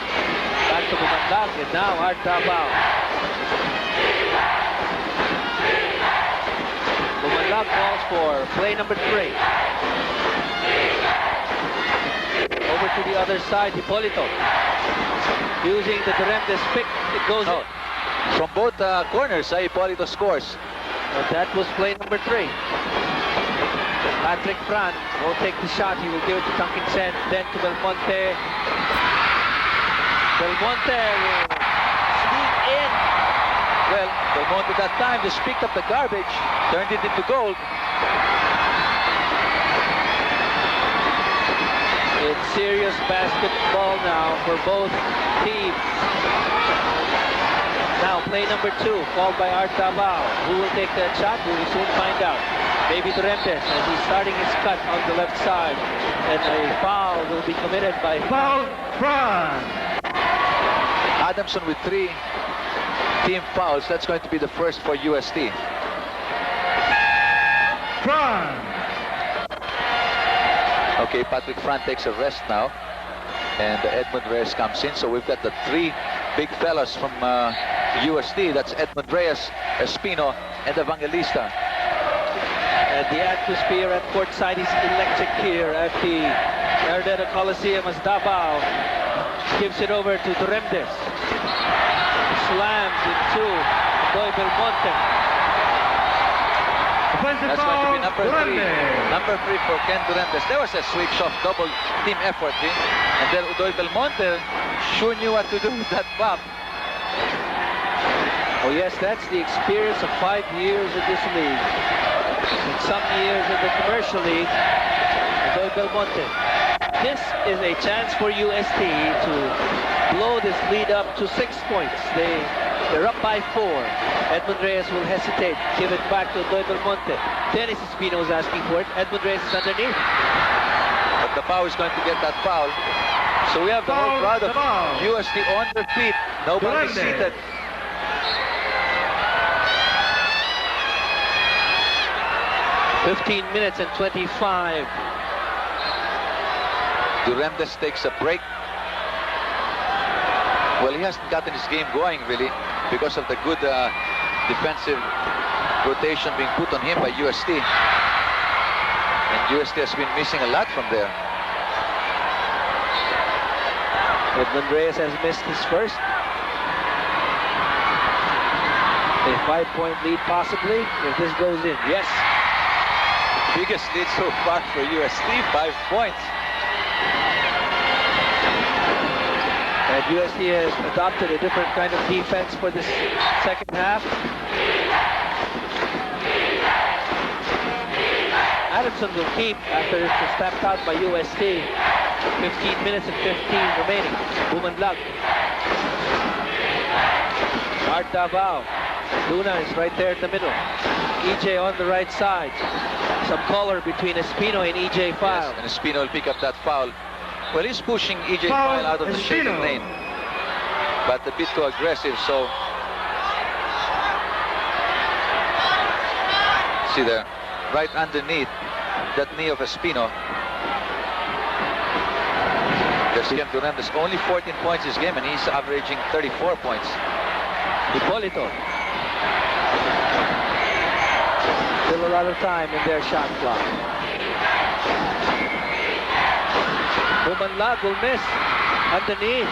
Back to Bumanlag, and now Art Davao. Bumanlag calls for play number 3. Over to the other side, Hipolito. Using the Duremdes pick, it goes in. From both corners, Hipolito scores. But that was play number 3. Patrick Fran will take the shot. He will give it to Tunkinsen, then to Belmonte. Belmonte will sneak in. Well, Belmonte that time just picked up the garbage, turned it into gold. It's serious basketball now for both teams. Now play number 2, called by Art Davao. Who will take that shot? We will soon find out. Maybe Duremdes, as he's starting his cut on the left side. And a foul will be committed by Foul. Fran. Adamson with 3 team fouls. That's going to be the first for UST. Fran. Okay, Patrick Fran takes a rest now. And Edmund Reyes comes in. So we've got the 3 big fellas from UST. That's Edmund Reyes, Espino, and Evangelista. And the atmosphere at courtside is electric here at the Airdate Coliseum as Davao gives it over to Duremdes. Slams into Joy Belmonte. Offensive That's going to be foul, number 3. Durante. Number 3 for Ken Durantes. There was a switch off double team effort. And then Udoy Belmonte sure knew what to do with that bump. Oh yes, that's the experience of 5 years in this league. And some years in the commercial league. Udoy Belmonte. This is a chance for UST to blow this lead up to 6 points. They're up by 4. Edmund Reyes will hesitate. Give it back to Udoy Belmonte. Dennis Espino is asking for it. Edmund Reyes is underneath. But the foul is going to get that foul. So we have the whole crowd of UST on their feet. Nobody seated. "15 minutes and 25. Durantes takes a break. Well, he hasn't gotten his game going really because of the good defensive rotation being put on him by UST. And UST has been missing a lot from there. Edmund Reyes has missed his first. A 5-point lead possibly if this goes in. Yes. Biggest lead so far for UST, 5 points. And UST has adopted a different kind of defense for this second half. Adamson will keep after it's stepped out by UST. 15 minutes and 15 remaining. Bumanlag. Art Davao. Luna is right there in the middle. EJ on the right side. Some color between Espino and EJ File. Yes, and Espino will pick up that foul. Well, he's pushing EJ File out of the shaded lane. But a bit too aggressive, so... See there, right underneath that knee of Espino. Ken Durantes only 14 points this game, and he's averaging 34 points. Hipolito. Still a lot of time in their shot clock. Bumanlag will miss. Underneath.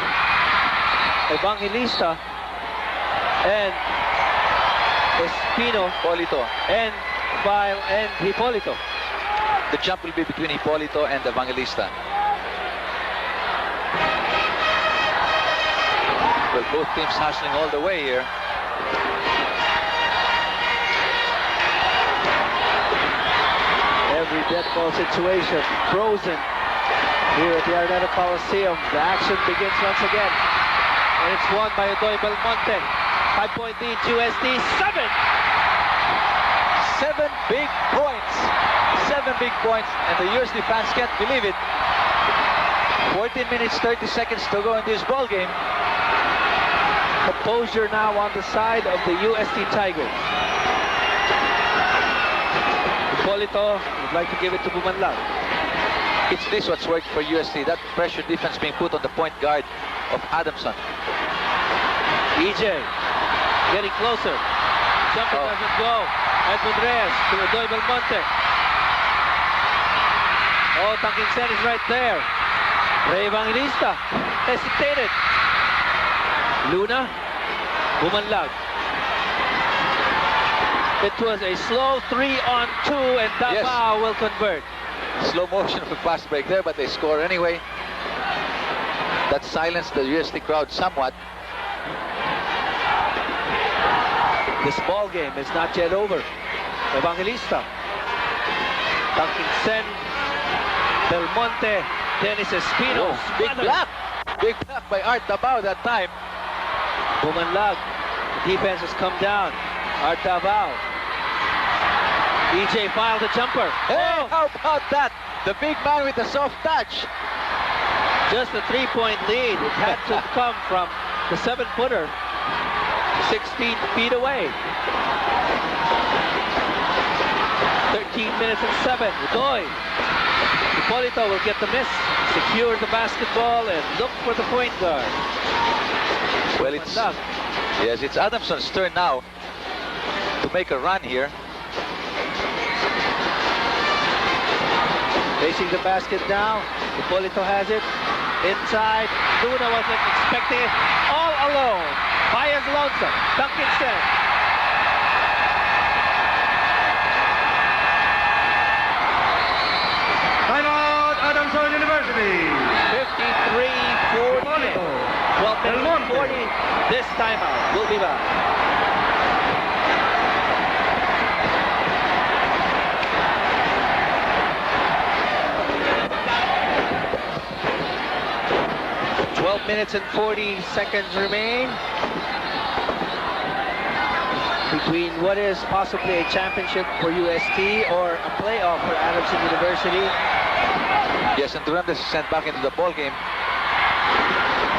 Evangelista. And Espino. Hipolito. And File and Hipolito. The jump will be between Hipolito and Evangelista. Well, both teams hustling all the way here. Every dead ball situation frozen here at the Araneta Coliseum. The action begins once again. And it's won by Udoy Belmonte. 5-point lead, UST, 7! 7 big points. 7 big points. And the UST fans can't believe it. 14 minutes, 30 seconds to go in this ball game. Composure now on the side of the UST Tigers. Hipolito would like to give it to Bumanlag. It's this what's worked for UST. That pressure defense being put on the point guard of Adamson. EJ getting closer. Jumper doesn't go. Edmund Reyes to Udoy Belmonte. Oh, Tangkinsen is right there. Ray Evangelista hesitated. Luna, Bumanlag. It was a slow 3-on-2 and Davao will convert. Slow motion of a fast break there, but they score anyway. That silenced the UST crowd somewhat. This ball game is not yet over. Evangelista. Tangkinsen, Belmonte, Dennis Espino. Big block. Big block by Art Davao that time. Bumanlag. The defense has come down. Art Davao. EJ filed the jumper. Hey, how about that? The big man with the soft touch. Just a 3-point lead. It had to come from the 7-footer 16 feet away. 13 minutes and 7. Udoy. Hipolito will get the miss, secure the basketball, and look for the point guard. Well, it's Adamson's turn now to make a run here. Facing the basket now. Hipolito has it. Inside. Luna wasn't expecting it. All alone. Baez lonesome. Tangkinsen. minutes and 40 seconds remain between what is possibly a championship for UST or a playoff for Adamson University. Yes, and Durandes is sent back into the ball game.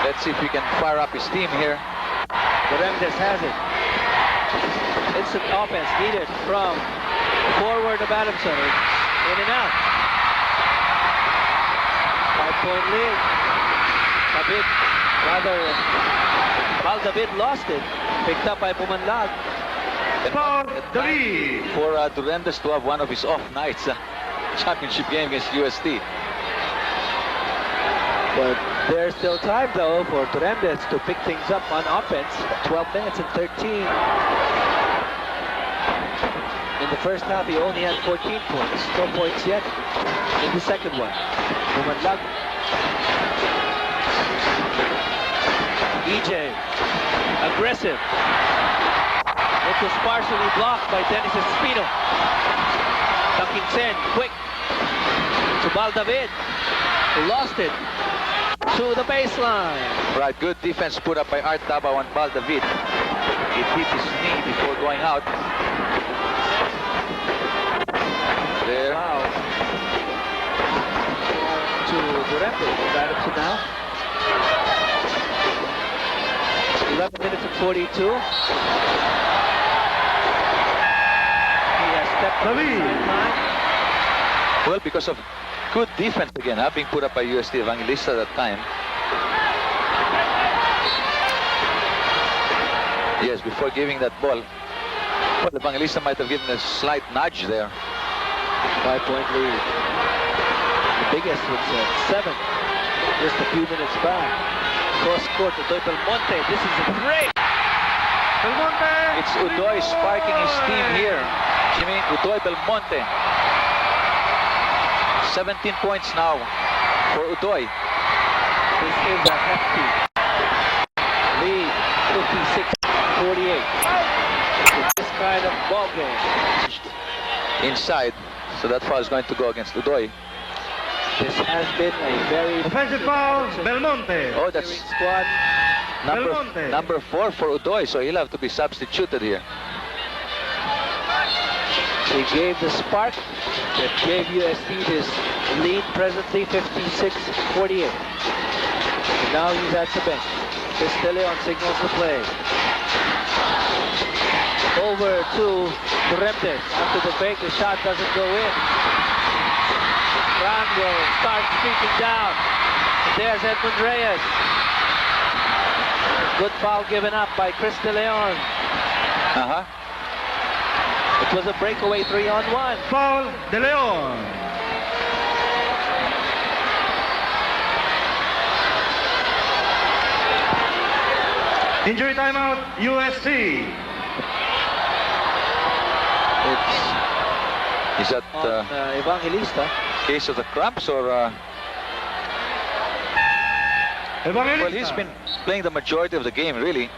Let's see if we can fire up his team here. Durandes has it. Instant offense needed from forward of Adamson. In and out. 5-point lead. David lost it. Picked up by Pumanlag. The lead. For Durandes to have one of his off nights, championship game against UST. But there's still time, though, for Durandes to pick things up on offense. 12 minutes and 13. In the first half, he only had 14 points. No points yet in the second one. Pumanlag. EJ, aggressive. It was partially blocked by Dennis Espino. Ducking Sen, quick. To Baldavid, who lost it. To the baseline. Right, good defense put up by Art Dabao and Baldavid. He hit his knee before going out. There. Wow. To Durandes. Adamson now. 11 minutes and 42. He has stepped The up lead. line. Well, because of good defense again, being put up by UST Evangelista that time. Yes, before giving that ball, well, Evangelista might have given a slight nudge there. 5-point lead. The biggest was 7. Just a few minutes back. Cross court to Udoy Belmonte. This is a great. Belmonte. It's Udoy sparking his team here. Jimmy, Udoy Belmonte. 17 points now for Udoy. This is a hefty lead. 56-48. With this kind of ball game. Inside, so that foul is going to go against Udoy. This has been a very Offensive foul. Belmonte. Oh, that's squad. Belmonte. number 4 for Udoy, so he'll have to be substituted here. He gave the spark that gave UST this lead presently 56-48. And now he's at the bench. Castellon signals the play. Over to Durandes. After the fake, the shot doesn't go in. Ron will start streaking down. And there's Edmund Reyes. Good foul given up by Chris De Leon. It was a breakaway 3-on-1. Foul. De Leon. Injury timeout. UST. Is that On Evangelista. case of the cramps or? Evangelista. Well, he's been playing the majority of the game, really.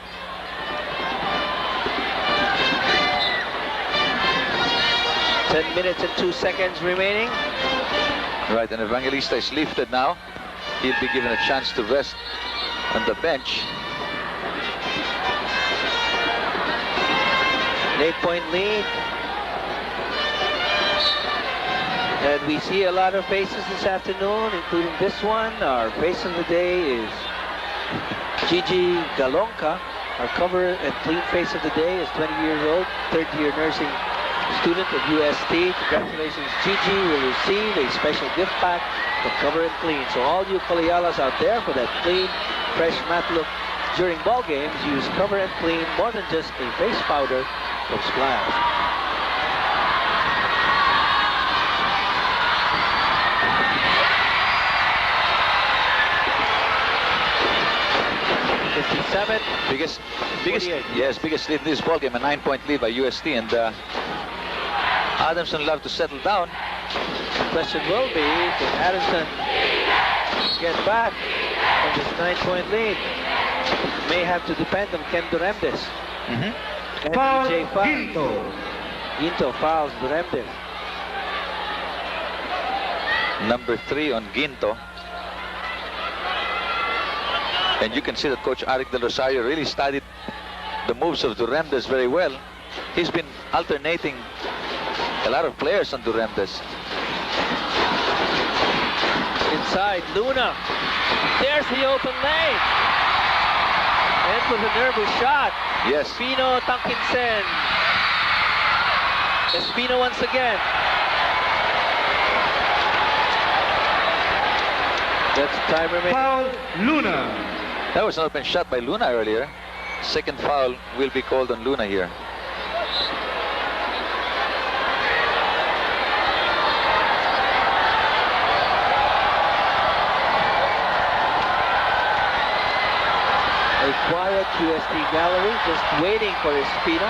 Ten minutes and 2 seconds remaining. Right, and Evangelista is lifted now. He'll be given a chance to rest on the bench. An 8-point lead. And we see a lot of faces this afternoon, including this one. Our face of the day is Gigi Galonca. Our cover and clean face of the day is 20 years old, third-year nursing student at UST. Congratulations, Gigi will receive a special gift pack from Cover and Clean. So all you Kalayalas out there, for that clean, fresh, matte look during ball games, use Cover and Clean more than just a face powder from Splash. Biggest 48. yes, biggest lead in this ball game, a 9-point lead by UST, and Adamson will have to settle down. The question will be, can Adamson get back from this 9-point lead? May have to depend on Ken Durandes. And Foul. EJ fouls. Ginto. Ginto fouls Durandes. Number 3 on Ginto. And you can see that Coach Arik Del Rosario really studied the moves of Duremdes very well. He's been alternating a lot of players on Duremdes. Inside, Luna. There's the open lane. And with a nervous shot. Yes. Espino Tangkinsen. Espino once again. That's time remaining. Foul, Luna. That was an open shot by Luna earlier. Second foul will be called on Luna here. A quiet UST gallery just waiting for Espino.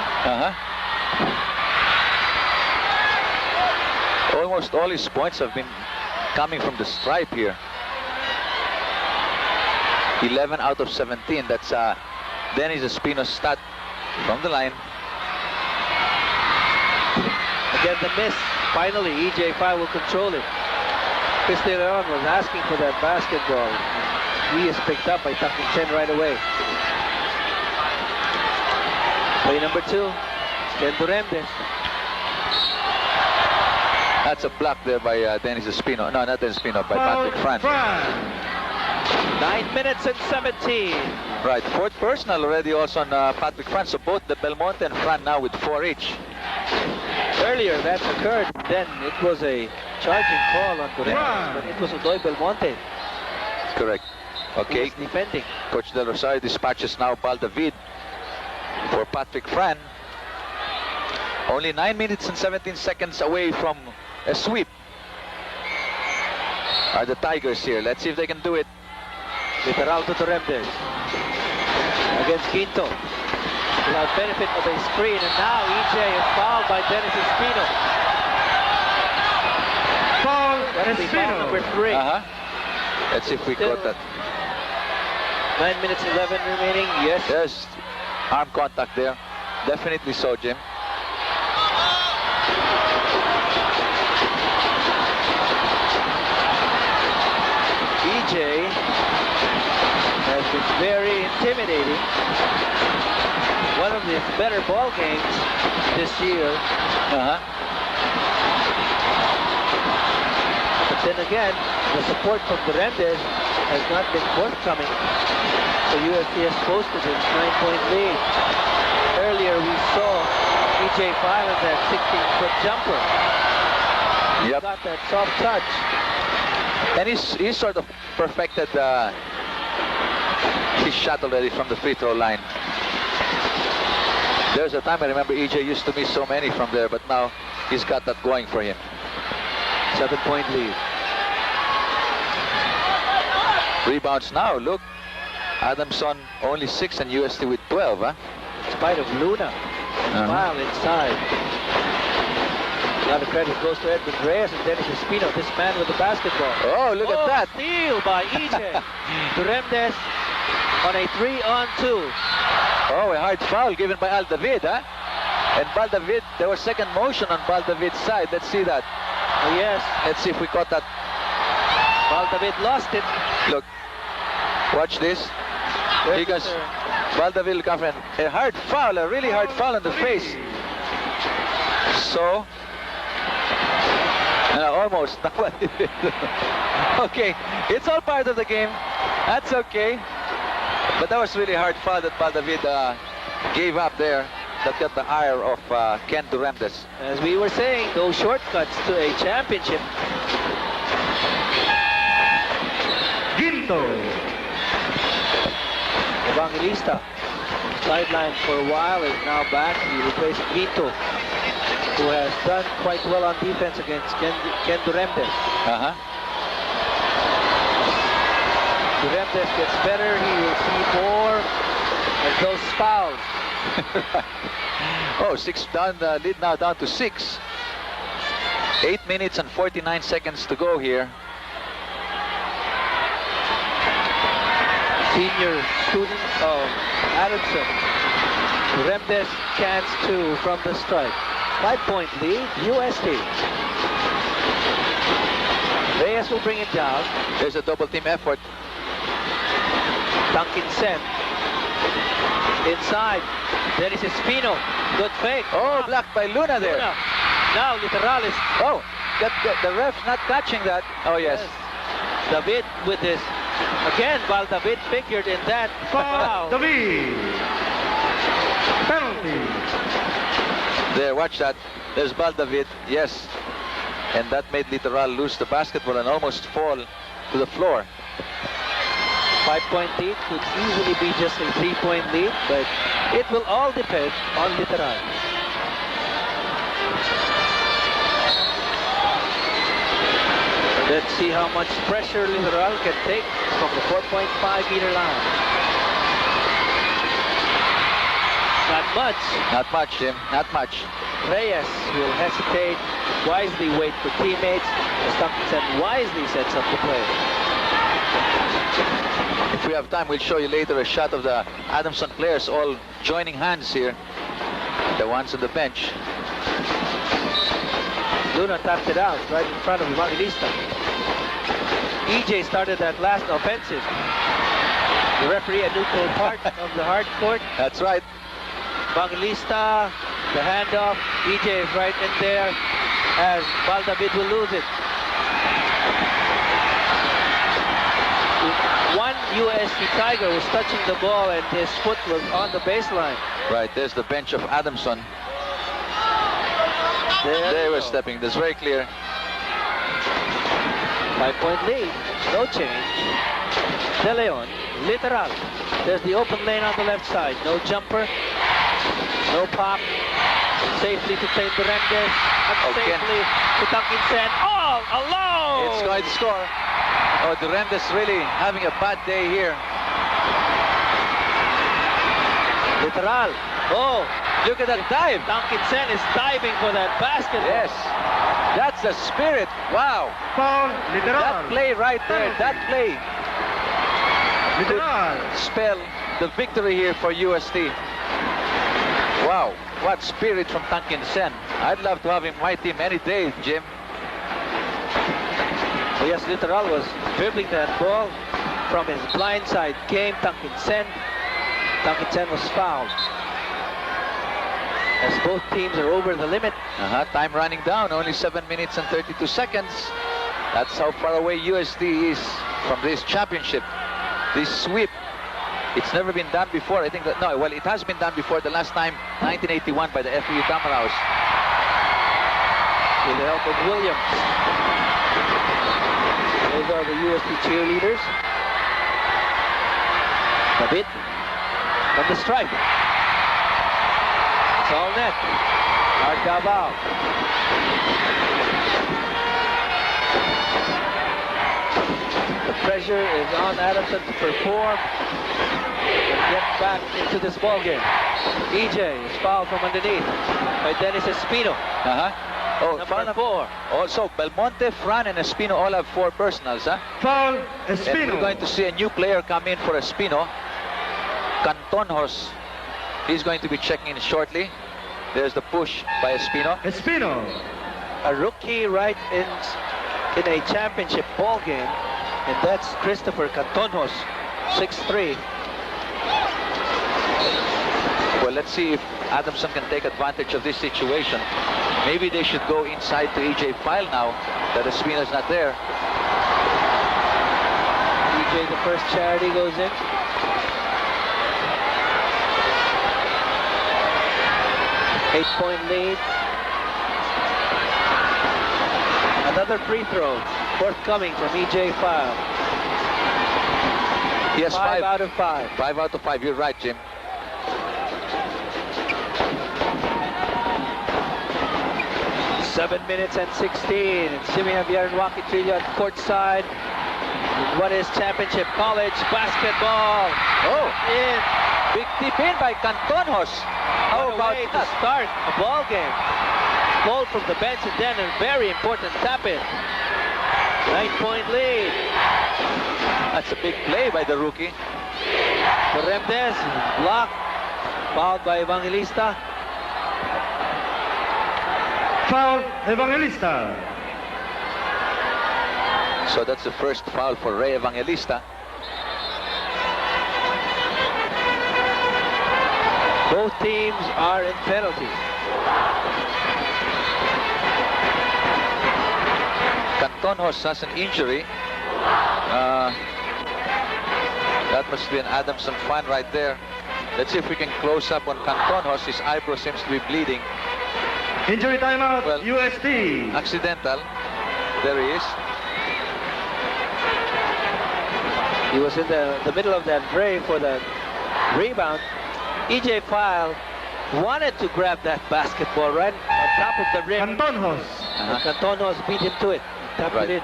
Almost all his points have been coming from the stripe here. 11 out of 17. That's Dennis Espino's stat from the line. Again, the miss. Finally, EJ5 will control it. Chris De Leon was asking for that basketball. He is picked up by Tangkinsen right away. Play number 2. Ken Duremdes. That's a block there by Dennis Espino. No, not Dennis Espino, by Patrick Fran. 9 minutes and 17. Right, fourth personal already also on Patrick Fran. So both the Belmonte and Fran now with 4 each. Earlier that occurred, then it was a charging call on Duremdes, but it was Odoy Belmonte Correct. who Okay, was defending. Coach Del Rosario dispatches now Bal David for Patrick Fran. Only 9 minutes and 17 seconds away from a sweep are the Tigers here. Let's see if they can do it. Literal to Duremdes against Quinto without benefit of a screen, and now EJ is fouled by Dennis Espino. Foul, That'll be foul number 3. Let's see if we got that. 9 minutes 11 remaining. Yes. Yes, arm contact there. Definitely so, Jim. EJ has been very intimidating. One of his better ball games this year. But then again, the support from Duremdes has not been forthcoming. So UST has posted its 9-point lead. Earlier we saw EJ Files that 16-foot jumper. He Yep. got that soft touch. And he's sort of perfected his shot already from the free throw line. There's a time I remember EJ used to miss so many from there, but now he's got that going for him. 7-point lead. Rebounds now, look. Adamson only 6 and UST with 12, huh? In spite of Luna. Smile inside. A lot of credit goes to Edwin Reyes and Dennis Espino, this man with the basketball. Oh, look at that. Steal by EJ. Duremdes on a 3-on-2. Oh, a hard foul given by Al David, huh? And Bal David, there was second motion on Bal David's side. Let's see that. Oh, yes. Let's see if we caught that. Bal David lost it. Look, watch this. He goes, Bal David, look after a hard foul, a really hard foul in the face. So, almost. Okay, it's all part of the game. That's okay. But that was really hard foul that Bal David gave up there. That got the ire of Ken Duremdes. As we were saying, those shortcuts to a championship. Quinto. Evangelista, sidelined for a while, is now back. He replaced Vito, who has done quite well on defense against Ken Duremdes. Duremdes gets better. He will see more of those fouls. Oh, 6 down, lead now down to 6. 8 minutes and 49 seconds to go here. Senior student of Adamson. Duremdes cans 2 from the stripe. 5-point lead, UST. Reyes will bring it down. There's a double team effort. Duncan Sen. Inside. Dennis Espino. Good fake. Oh, blocked by Luna there. Luna. Now Literalis. Oh, the ref's not catching that. Oh, yes. David with this. Again, while David figured in that. Foul. David. Penalty. There, watch that. There's Baldavid, yes. And that made Literal lose the basketball and almost fall to the floor. 5-point lead could easily be just a 3-point lead, but it will all depend on Literal. Let's see how much pressure Literal can take from the 4.5-meter line. Not much. Not much, Jim. Not much. Reyes will hesitate, wisely wait for teammates, as Duncan wisely sets up the play. If we have time, we'll show you later a shot of the Adamson players all joining hands here. The ones on the bench. Luna tapped it out right in front of Evangelista. EJ started that last offensive. The referee a neutral part of the hard court. That's right. Evangelista, the handoff. EJ is right in there as Baldavid will lose it. One UST Tiger was touching the ball and his foot was on the baseline. Right, there's the bench of Adamson. There They we were go. stepping. That's very clear. 5-point lead. No change. De Leon. Literal. There's the open lane on the left side. No jumper. No pop. Safely to St. Berendez. Safely to Duncan Sen. All alone! It's going to score. Oh, Durandez really having a bad day here. Literal. Oh, Look at that dive. Duncan Sen is diving for that basket. Yes. That's the spirit. Wow. Foul. Literal. That play right there. That play Literal. spell the victory here for UST. Wow. What spirit from Duncan Sen. I'd love to have him my team any day, Jim. Oh, yes, Literal was dribbling that ball from his blind side. Came Duncan Sen. Duncan Sen was fouled. As both teams are over the limit. Time running down. Only 7 minutes and 32 seconds. That's how far away UST is from this championship. This sweep. It's never been done before. I think that, no, well, it has been done before. The last time, 1981 by the FEU Tamaraos. With the help of Williams. Those are the UST cheerleaders. David from the stripe. It's all net. Argabao. The pressure is on Adamson to perform and get back into this ball game. EJ is fouled from underneath by Dennis Espino. Oh, Number 4. Also, Belmonte, Fran, and Espino all have 4 personals, Foul. And Espino. we're going to see a new player come in for Espino. Cantonjos. He's going to be checking in shortly. There's the push by Espino. Espino. A rookie right in a championship ball game, and that's Christopher Cantonjos, 6'3". Well, let's see if Adamson can take advantage of this situation. Maybe they should go inside to EJ File now that Espino's not there. EJ, the first charity, goes in. Eight-point lead. Another free throw forthcoming from EJ File. He has 5 out of 5. 5 out of 5. You're right, Jim. Seven minutes and 16. And Jimmy Javier and Joaquin Trillo at courtside. What is championship college basketball? Oh, In. big tip in by Cantonjos. How What a about way to that? start a ball game? Called from the bench and then a very important tap in. 9-point lead. That's a big play by the rookie. Berendez blocked. Fouled by Evangelista. Foul. Evangelista. So that's the first foul for Ray Evangelista. Both teams are in penalties. Cantonhos has an injury. That must be an Adamson fan right there. Let's see if we can close up on Cantonhos. His eyebrow seems to be bleeding. Injury timeout, Well, UST. Accidental. There he is. He was in the middle of that fray for the rebound. EJ File wanted to grab that basketball right on top of the rim. Cantonhos. And Cantonhos beat him to it. Tapped Right. it in.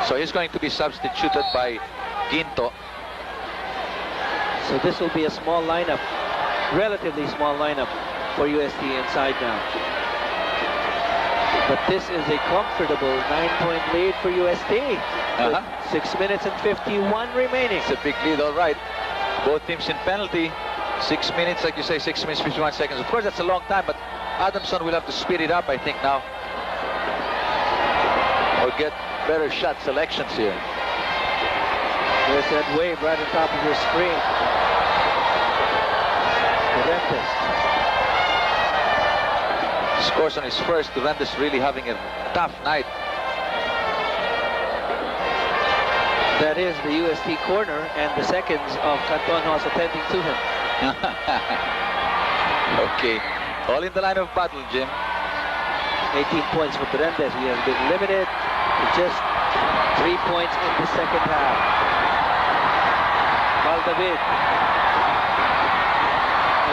So he's going to be substituted by Ginto. So this will be a small lineup, relatively small lineup for UST inside now. But this is a comfortable 9-point lead for UST. With 6 minutes and 51 remaining. It's a big lead, all right. Both teams in penalty. 6 minutes, like you say, 6 minutes, 51 seconds. Of course, that's a long time, but Adamson will have to speed it up, I think, now. Or get better shot selections here. There's that wave right on top of your screen. Durantes. Scores on his first. Durantes really having a tough night. That is the UST corner and the seconds of Cantonhos attending to him. Okay. All in the line of battle, Jim. 18 points for Durantes. He has been limited to just 3 points in the second half. Valdavid.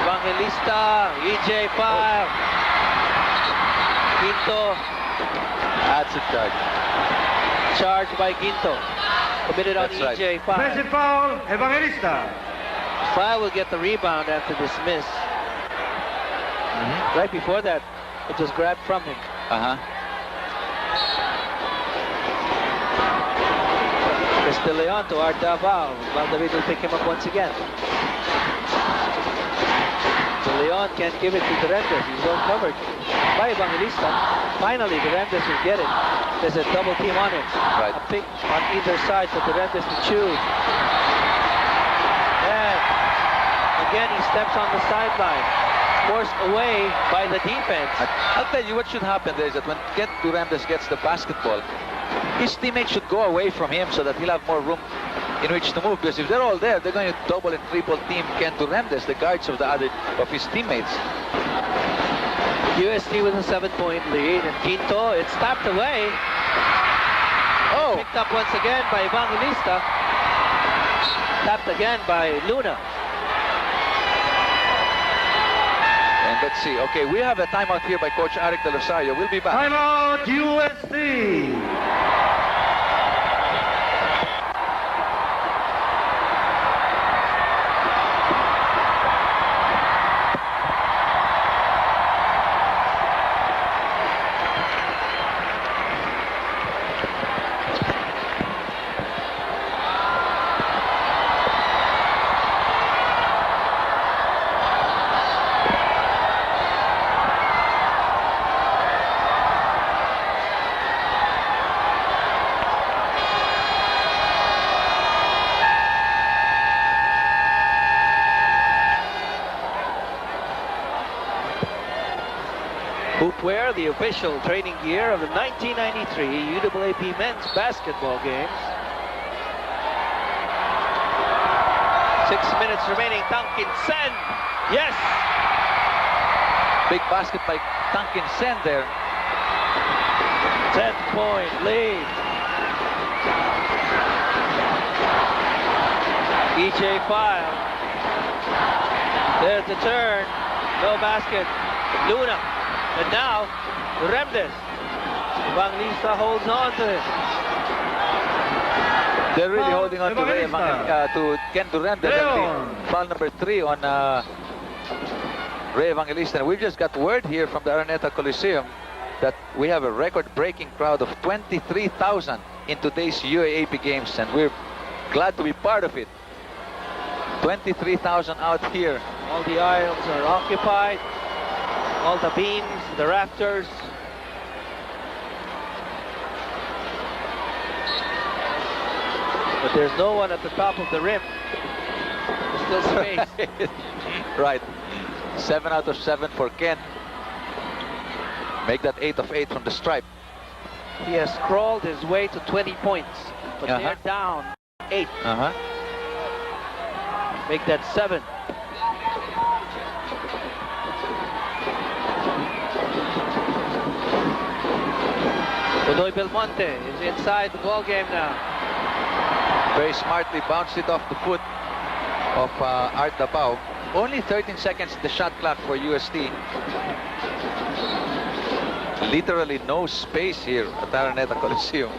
Evangelista. EJ File. Ginto. That's a charge. Charged by Ginto. Committed on That's right. EJ File. Offensive foul, Evangelista. File will get the rebound after this miss. Right before that, it was grabbed from him. Leon to Art Davao. Valdavid will pick him up once again. De Leon can't give it to Durantes. He's well covered by Evangelista. Finally, Durantes will get it. There's a double team on him. Right. A pick on either side for Durantes to choose. And again, he steps on the sideline. Forced away by the defense. I'll tell you what should happen there is that when Durantes gets the basketball, his teammates should go away from him so that he'll have more room in which to move. Because if they're all there, they're going to double and triple team Ken Durantes, the guards of his teammates. UST with a 7-point lead, and Ginto, it's tapped away. Oh, Picked up once again by Evangelista. Tapped again by Luna. and let's see. Okay, we have a timeout here by Coach Eric Del Rosario. We'll be back. Timeout, UST. Hoopwear, the official training gear of the 1993 UAAP men's basketball games. 6 minutes remaining. Tankin Sen. Yes. Big basket by Tankin Sen there. 10-point lead. EJ File. There's the turn. No basket. Luna. And now, Remdes. Evangelista holds on to it. They're really holding on to, Evangelista. to Ken Durantes. Leon. Foul number 3 on Ray Evangelista. And we just got word here from the Araneta Coliseum that we have a record-breaking crowd of 23,000 in today's UAAP games, and we're glad to be part of it. 23,000 out here. All the aisles are occupied. All the beams, the rafters. But there's no one at the top of the rim. There's still space. Right. 7 out of 7 for Ken. Make that 8 of 8 from the stripe. He has crawled his way to 20 points, but they're down 8. Make that 7. Godoy Belmonte is inside the ball game now. Very smartly bounced it off the foot of Art Dabao. Only 13 seconds the shot clock for UST. Literally no space here at Araneta Coliseum.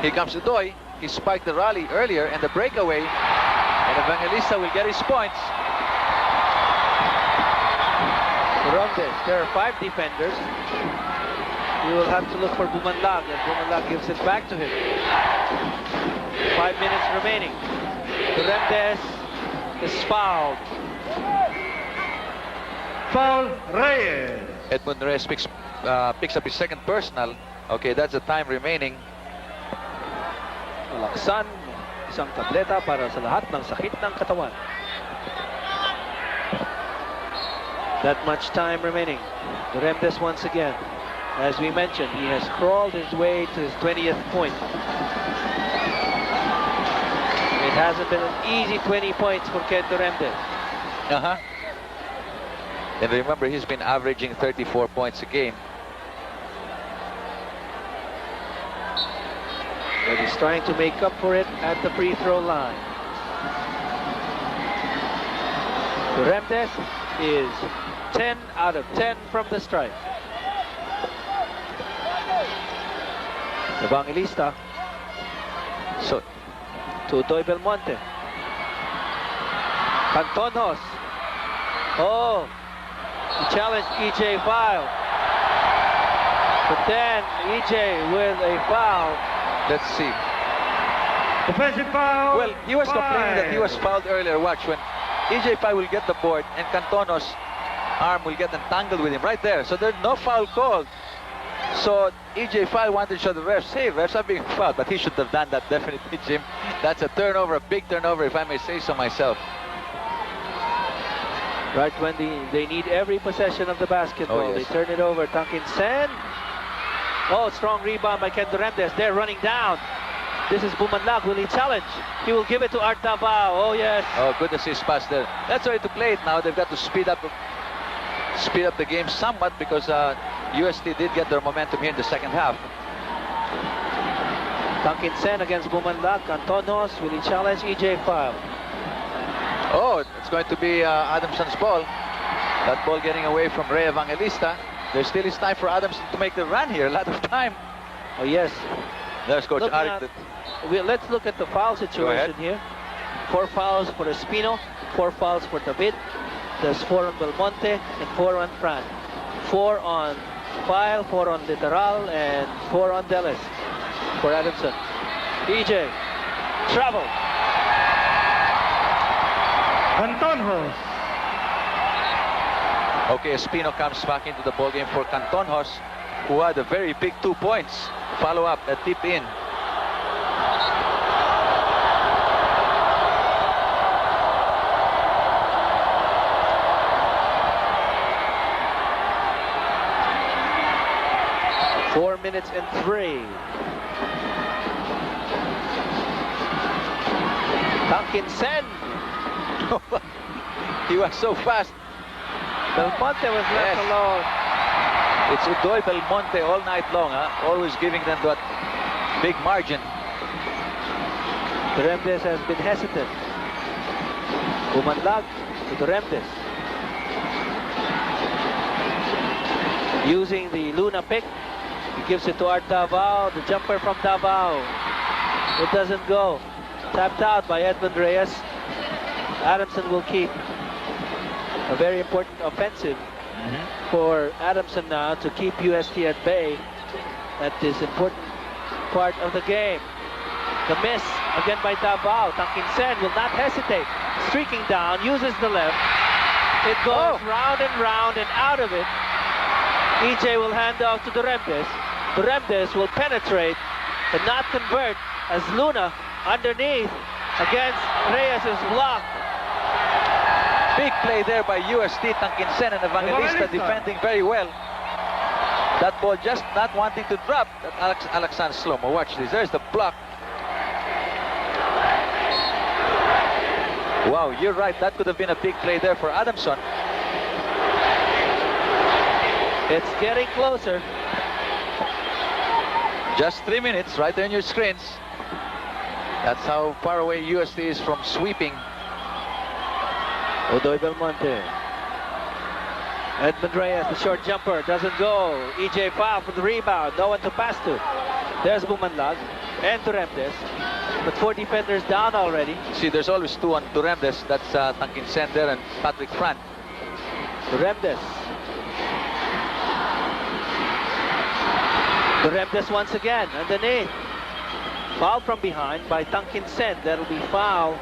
Here comes Udoy. He spiked the rally earlier and the breakaway. And Evangelista will get his points. Rondes, there are 5 defenders. You will have to look for Bumanlag, and Bumanlag gives it back to him. 5 minutes remaining. Rondes is fouled. Foul, Reyes. Edmund Reyes picks up his second personal. Okay, that's the time remaining. Laksan, isang tableta para sa lahat ng sakit ng katawan. That much time remaining. Duremdes once again. As we mentioned, he has crawled his way to his 20th point. It hasn't been an easy 20 points for Ken Duremdes. And remember, he's been averaging 34 points a game. But he's trying to make up for it at the free throw line. Duremdes is 10 out of 10 from the stripe. Evangelista. So, to Udoy Belmonte. Cantonos. Oh, he challenged EJ foul. But then EJ with a foul. let's see. Defensive foul. Well, he was complaining that he was fouled earlier. Watch, when EJ Pai will get the board and Cantonos' arm will get entangled with him right there. So there's no foul called. So EJ Pai wanted to show the refs, hey, refs are being fouled, but he should have done that definitely, Jim. That's a turnover, a big turnover, if I may say so myself. Right when they need every possession of the basketball, Oh, yes. they turn it over. Tankin Sen. Oh, strong rebound by Ken Duremdes. They're running down. This is Bumanlag. Will he challenge? He will give it to Art Davao. Oh, yes. Oh, good assist pass there. That's the way to play it now. They've got to speed up the game somewhat because UST did get their momentum here in the second half. Tankin Sen against Bumanlag. Cantonos. Will he challenge? EJ foul. Oh, it's going to be Adamson's ball. That ball getting away from Rey Evangelista. There still is time for Adamson to make the run here. A lot of time. Oh, yes. There's Coach Looking Arik. let's look at the foul situation here. 4 fouls for Espino, 4 fouls for David. There's 4 on Belmonte and 4 on Fran. 4 on File, 4 on Literal, and 4 on Delis for Adamson. EJ, travel. Cantonhos. Okay, Espino comes back into the ballgame for Cantonhos, who had a very big 2 points. Follow up, a tip in. Four minutes and 3. Tankin Sen. He was so fast. Belmonte was left alone. It's Udoy Belmonte all night long, always giving them that big margin. Duremdes has been hesitant. Bumanlag to Duremdes. Using the Luna pick, he gives it to Art Davao. The jumper from Davao. It doesn't go. Tapped out by Edmund Reyes. Adamson will keep. A very important offensive for Adamson now to keep UST at bay at this important part of the game. The miss again by Davao. Tankin Sen will not hesitate. Streaking down, uses the left. It goes round and out of it. EJ will hand off to Duremdes. Duremdes will penetrate and not convert as Luna underneath against Reyes' block. Big play there by UST, Tangkinsen and Evangelista defending very well. That ball just not wanting to drop. That Alexander Slomo. Watch this. There's the block. Wow, you're right. That could have been a big play there for Adamson. It's getting closer. Just 3 minutes right there on your screens. That's how far away UST is from sweeping. Odoy Belmonte. Edmund Reyes, the short jumper, doesn't go. EJ foul for the rebound. No one to pass to. There's Bumanlag and Duremdes. But 4 defenders down already. See, there's always 2 on Duremdes. That's Tangkinsen there and Patrick Fran. Duremdes. Duremdes once again underneath. Foul from behind by Tangkinsen. That'll be foul.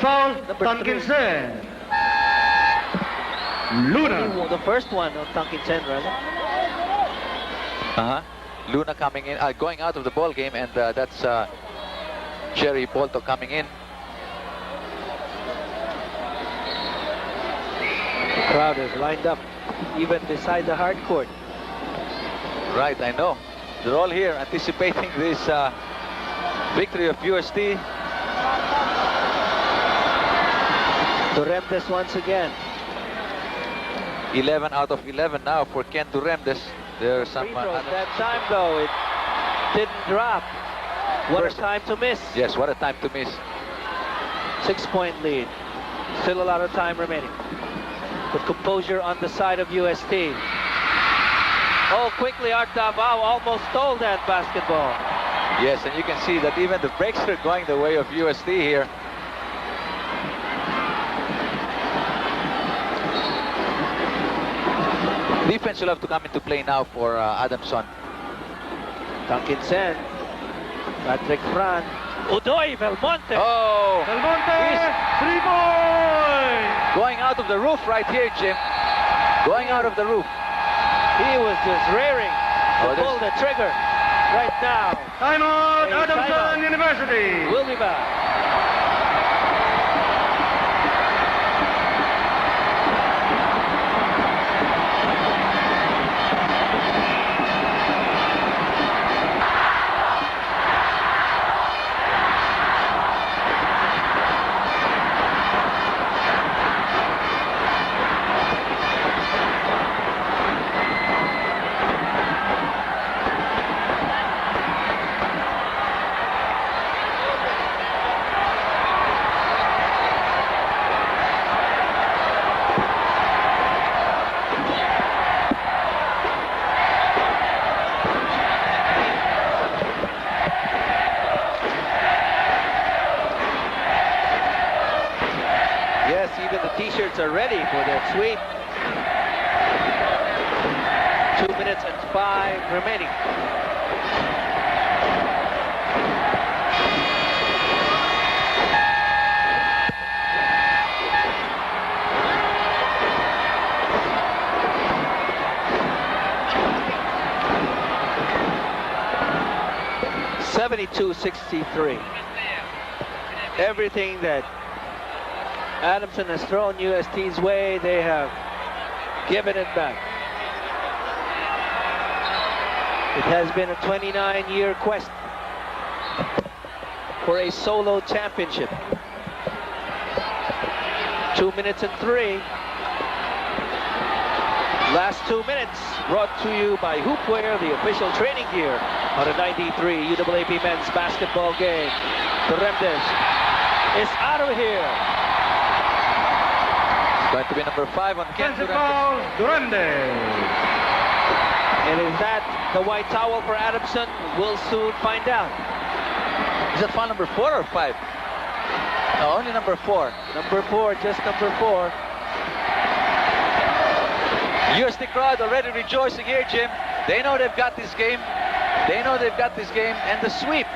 Foul, Number Tangkinsen. Luna. The first one of Tangkinsen, rather. Luna coming in, going out of the ball game, and that's Jerry Bolto coming in. The crowd is lined up even beside the hard court. Right, I know. They're all here anticipating this victory of UST. Duremdes once again. 11 out of 11 now for Ken Duremdes. There's some Free throws that time though, it didn't drop. What a time to miss. Yes, what a time to miss. 6-point lead. Still a lot of time remaining. With composure on the side of UST. Oh, quickly Art Davao almost stole that basketball. Yes, and you can see that even the breaks are going the way of UST here. Defense will have to come into play now for Adamson. Tangkinsen. Patrick Fran. Udoy Belmonte. Oh! Belmonte, 3 points. Going out of the roof right here, Jim. Going out of the roof. He was just raring to pull the trigger right now. Timeout, A Adamson timeout. University. We'll be back. T-shirts are ready for their sweep. 2 minutes and 5 remaining. (72-63). Everything that Adamson has thrown UST's way, they have given it back. It has been a 29-year quest for a solo championship. 2 minutes and 3. Last 2 minutes brought to you by Hoopwear, the official training gear on a 93 UAAP men's basketball game. Duremdes is out of here. Going to be number 5 on Ken Defensive Duremdes. foul, Duremdes. And is that the white towel for Adamson? We'll soon find out. Is that foul number 4 or 5? No, only number 4. Number 4, just number 4. UST crowd already rejoicing here, Jim. They know they've got this game. They know they've got this game. And the sweep.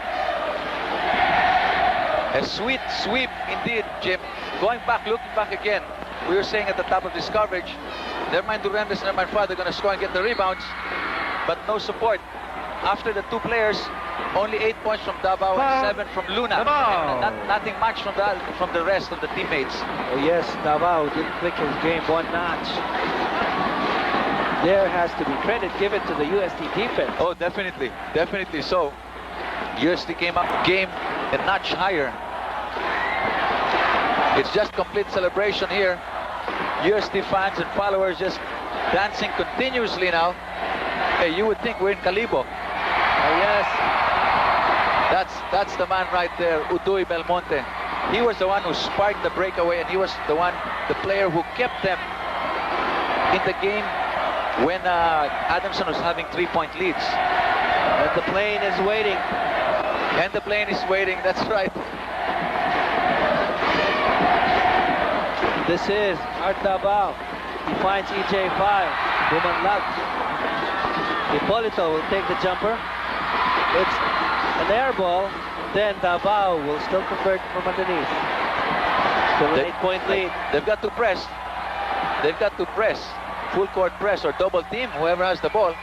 A sweet sweep indeed, Jim. Going back, looking back again. We were saying at the top of this coverage, never mind Duremdes, never mind Fad, they're going to score and get the rebounds. But no support. After the 2 players Only 8 points from Davao and 7 from Luna. Davao. And nothing much from the rest of the teammates. Oh, yes, Davao did click his game one notch. There has to be credit given to the UST defense. Oh, definitely. Definitely so. UST came up game a notch higher. It's just complete celebration here. UST fans and followers just dancing continuously now. Hey, you would think we're in Calibo. Oh, yes. That's the man right there, Udoy Belmonte. He was the one who sparked the breakaway, and he was the player who kept them in the game when Adamson was having 3-point leads. And the plane is waiting. And the plane is waiting, that's right. This is Art Davao. He finds EJ5. Bumanlag. Hipolito will take the jumper. It's an air ball. Then Davao will still convert from underneath. Still an 8-point lead. They've got to press. They've got to press. Full court press or double team, whoever has the ball.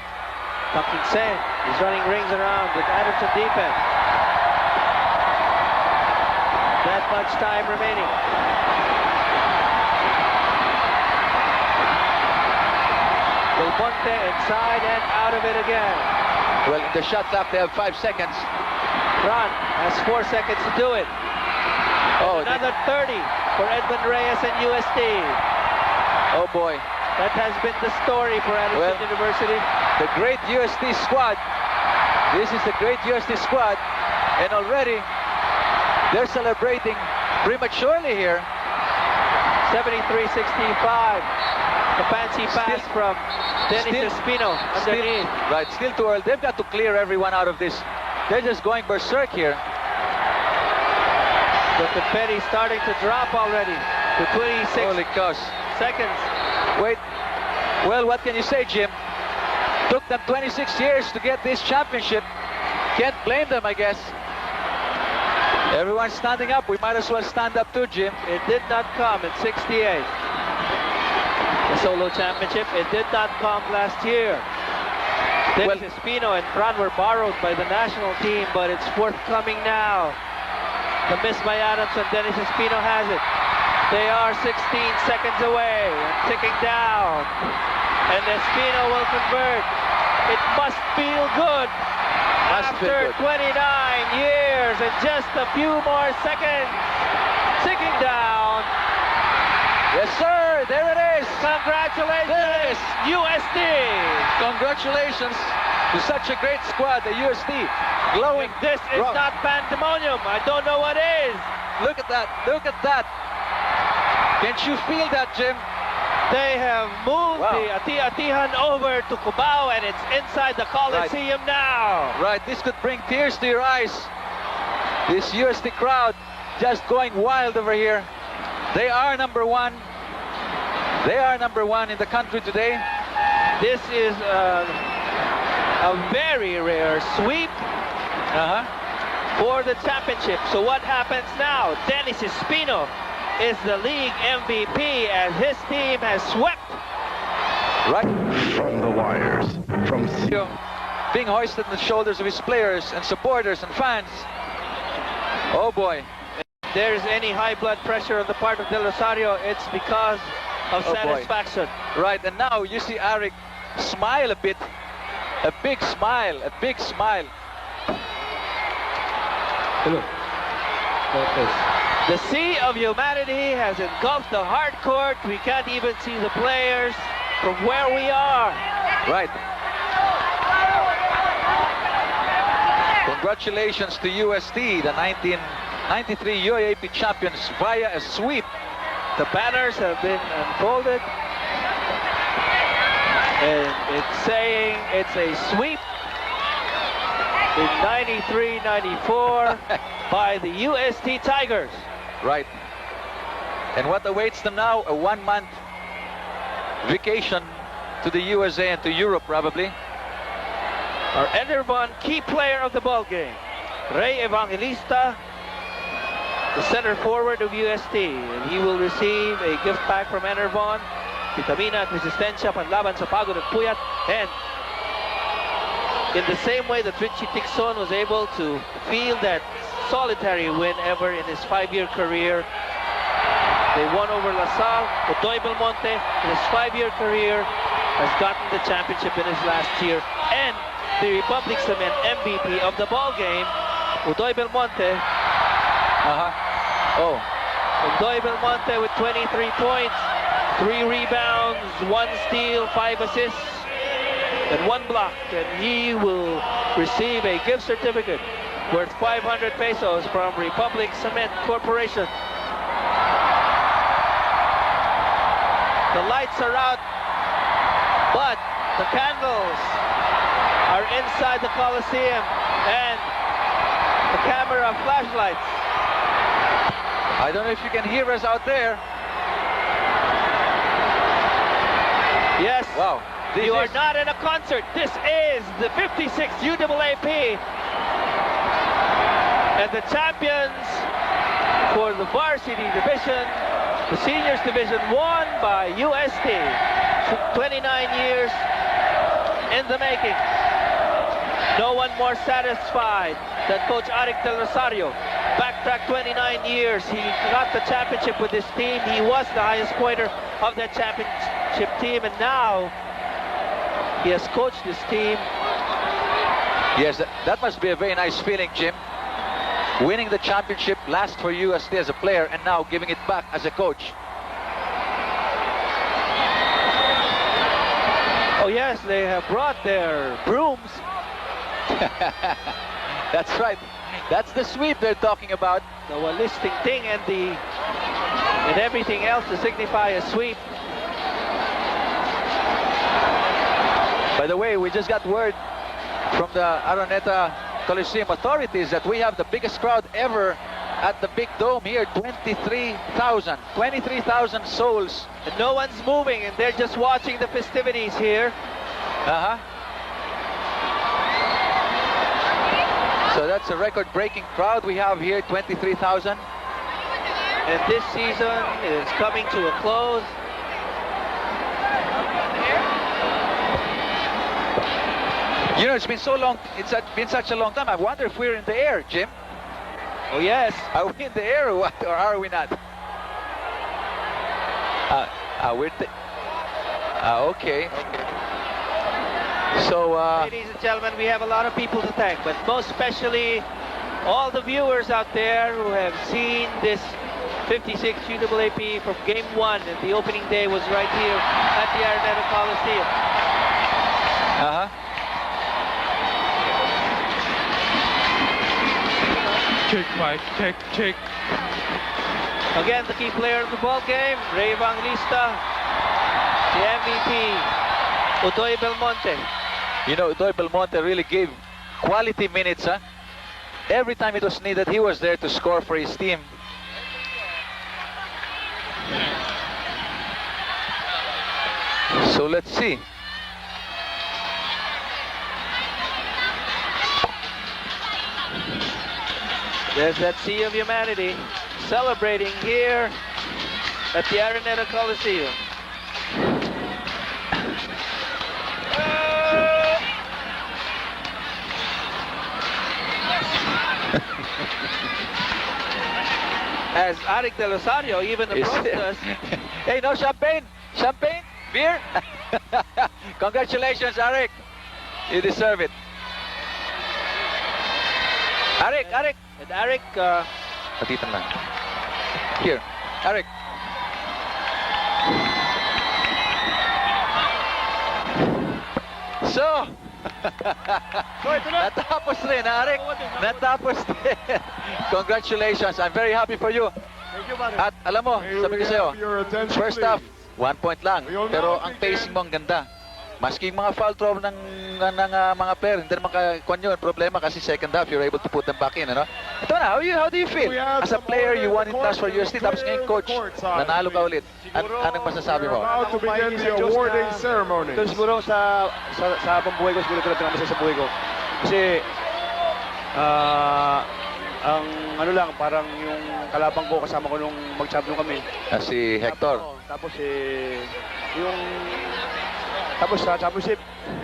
Pumpkin Sen is running rings around with Adamson defense. That much time remaining. Belmonte inside and out of it again. Well, in the shot clock, they have 5 seconds. Ron has 4 seconds to do it. Oh, Another 30 for Edmund Reyes and UST. Oh boy. That has been the story for Adamson University. The great UST squad. This is the great UST squad. And already, they're celebrating prematurely here. 73-65. The fancy pass from Dennis Espino underneath. Right, still too early. They've got to clear everyone out of this. They're just going berserk here. The confetti starting to drop already to 26 Holy gosh. seconds. Wait. Well, what can you say, Jim? Took them 26 years to get this championship. Can't blame them, I guess. Everyone's standing up. We might as well stand up too, Jim. It did not come in 68. The solo championship, it did not come last year. Dennis Espino and Fran were borrowed by the national team, but it's forthcoming now. The miss by Adamson, Dennis Espino has it. They are 16 seconds away and ticking down. And Espino will convert. It must feel good. After 29 years and just a few more seconds. Ticking down. Yes, sir. There it is. Congratulations, UST. Congratulations to such a great squad, the UST. Glowing. If this is not pandemonium, I don't know what is. Look at that. Look at that. Can't you feel that, Jim? They have moved the Ati-Atihan over to Cubao, and it's inside the Coliseum now. Right, this could bring tears to your eyes. This UST crowd just going wild over here. They are number one. They are number one in the country today. This is a very rare sweep for the championship. So what happens now? Dennis Espino is the league MVP as his team has swept. Right. From the wires. From Being hoisted on the shoulders of his players and supporters and fans. Oh boy. If there's any high blood pressure on the part of Del Rosario, it's because of satisfaction. Right, and now you see Eric smile a bit. A big smile, a big smile. Hello. The sea of humanity has engulfed the hard court. We can't even see the players from where we are. Right. Congratulations to UST, the 1993 UAAP champions via a sweep. The banners have been unfolded. And it's saying it's a sweep in 93-94 by the UST Tigers. Right. And what awaits them now? A 1-month vacation to the USA and to Europe, probably. Our Enervon key player of the ball game, Ray Evangelista, the center forward of UST, and he will receive a gift pack from Enervon, vitamina at resistensya, panlaban sa pagod at puyat, and in the same way that Richie Tixon was able to feel that solitary win ever in his 5-year career. They won over LaSalle. Udoy Belmonte, in his 5-year career, has gotten the championship in his last year. And the Republic Cement MVP of the ball game, Udoy Belmonte. Oh, Udoy Belmonte with 23 points, 3 rebounds, 1 steal, 5 assists, and 1 block. And he will receive a gift certificate worth 500 pesos from Republic Cement Corporation. The lights are out, but the candles are inside the Coliseum, and the camera flashlights. I don't know if you can hear us out there. Yes. Wow. You are not in a concert. This is the 56th UAAP. And the champions for the varsity division, the seniors division, won by UST. 29 years in the making. No one more satisfied than Coach Arik Del Rosario. Backtrack 29 years. He got the championship with his team. He was the highest pointer of that championship team, and now he has coached his team. Yes, that must be a very nice feeling, Jim. Winning the championship last for UST as a player, and now giving it back as a coach. Oh yes, they have brought their brooms. That's right. That's the sweep they're talking about. The listing thing and everything else to signify a sweep. By the way, we just got word from the Araneta Coliseum authorities that we have the biggest crowd ever at the big dome here. 23,000 souls. And no one's moving, and they're just watching the festivities here. So that's a record-breaking crowd we have here, 23,000. And this season is coming to a close. You know, it's been so long, been such a long time. I wonder if we're in the air, Jim. Oh yes. Are we in the air or what, or are we not? Okay. So, ladies and gentlemen, we have a lot of people to thank, but most especially all the viewers out there who have seen this 56 UAAP from Game 1, and the opening day was right here at the Araneta Coliseum. Check, Mike. Check. Again, the key player of the ball game, Ray Evangelista. The MVP, Udoy Belmonte. you know, Udoy Belmonte really gave quality minutes, huh? Every time it was needed, he was there to score for his team. So let's see. There's that sea of humanity celebrating here at the Araneta Coliseum. As Arik Del Rosario even approached us. Hey, no champagne? Champagne? Beer? Congratulations, Arik. You deserve it. Arik. And Arik, Patitan lang. Here, Arik. So, natapos rin, Arik. Natapos din. Congratulations. I'm very happy for you. At alam mo, sabi ko sa'yo, first half, 1 point lang. Pero ang pacing mo ang ganda. Maski yung mga foul trouble ng mga player, hindi naman kuwan yun. Problema kasi second half, you're able to put them back in, ano? Ito na, how do you feel? As a player, you won it last for UST, tapos ngayon coach, nanalo ka ulit. Anong masasabi mo? About to begin the awarding ceremony. Ito siguro sa habang buhay ko, siguro ito na pinakamasaya sa buhay ko. Kasi, ang ano lang, parang yung kalabang ko, kasama ko nung mag-champion kami. Si Hector. Tapos yung Tapos sa championship,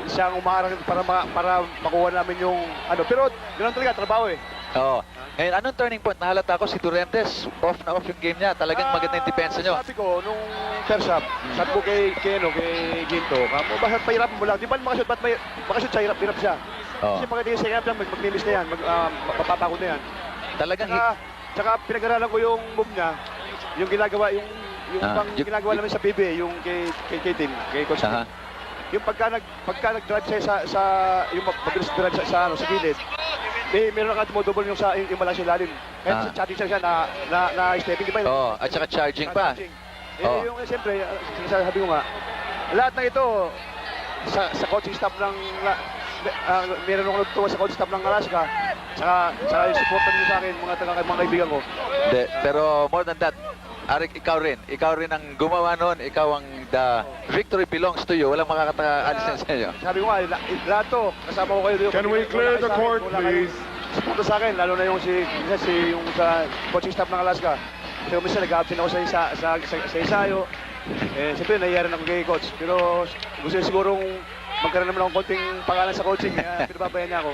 siya ang umarang para makuha namin yung ano. Pero ganoon talaga, trabaho eh. Oo. Ngayon, anong turning point? Nahalata ko si Torrentes, off na off yung game niya. Talagang maganda yung depensa nyo. Sabi ko, nung first half, sabi ko kay Ginto, basta pahirapan mo lang. Di ba makashoot, ba't makashoot siya, hirap siya. Oo. Kasi pagdating sa second half lang, magmimis na yan, mapapagod na yan. Talagang Tsaka pinag-aralan ko yung move niya, yung ginagawa, yung ginagawa namin sa PBA, yung kay Tim, kay Coach Tim. Yung pagka nag-drive siya sa yung mag-drive sa gilid, meron ka dumodouble yung malakas yung lalim. Kaya sa chatting siya na stepping, di ba? Oo, at saka charging pa. Yung siyempre, sabi ko nga, lahat ng ito, sa coaching staff ng, meron akong nagtuwa sa coaching staff ng Alaska, saka yung support nyo sa akin, mga kaibigan ko. Pero more than that, Arik, ikaw rin ang gumawa noon, ikaw ang the victory belongs to you. Walang makakaalis sa inyo. Sabi ko nga, lahat to, kasama ko kayo dito. Can we clear the court, please? Punta sa akin, lalo na yung yung sa coaching staff ng Alaska. So, minsan nag-absent ako sa ensayo. Siyempre, nahiyaran ako kay coach. Pero gusto niya sigurong magkaroon naman akong konting pangalan sa coaching. Kaya pinababayan niya ako.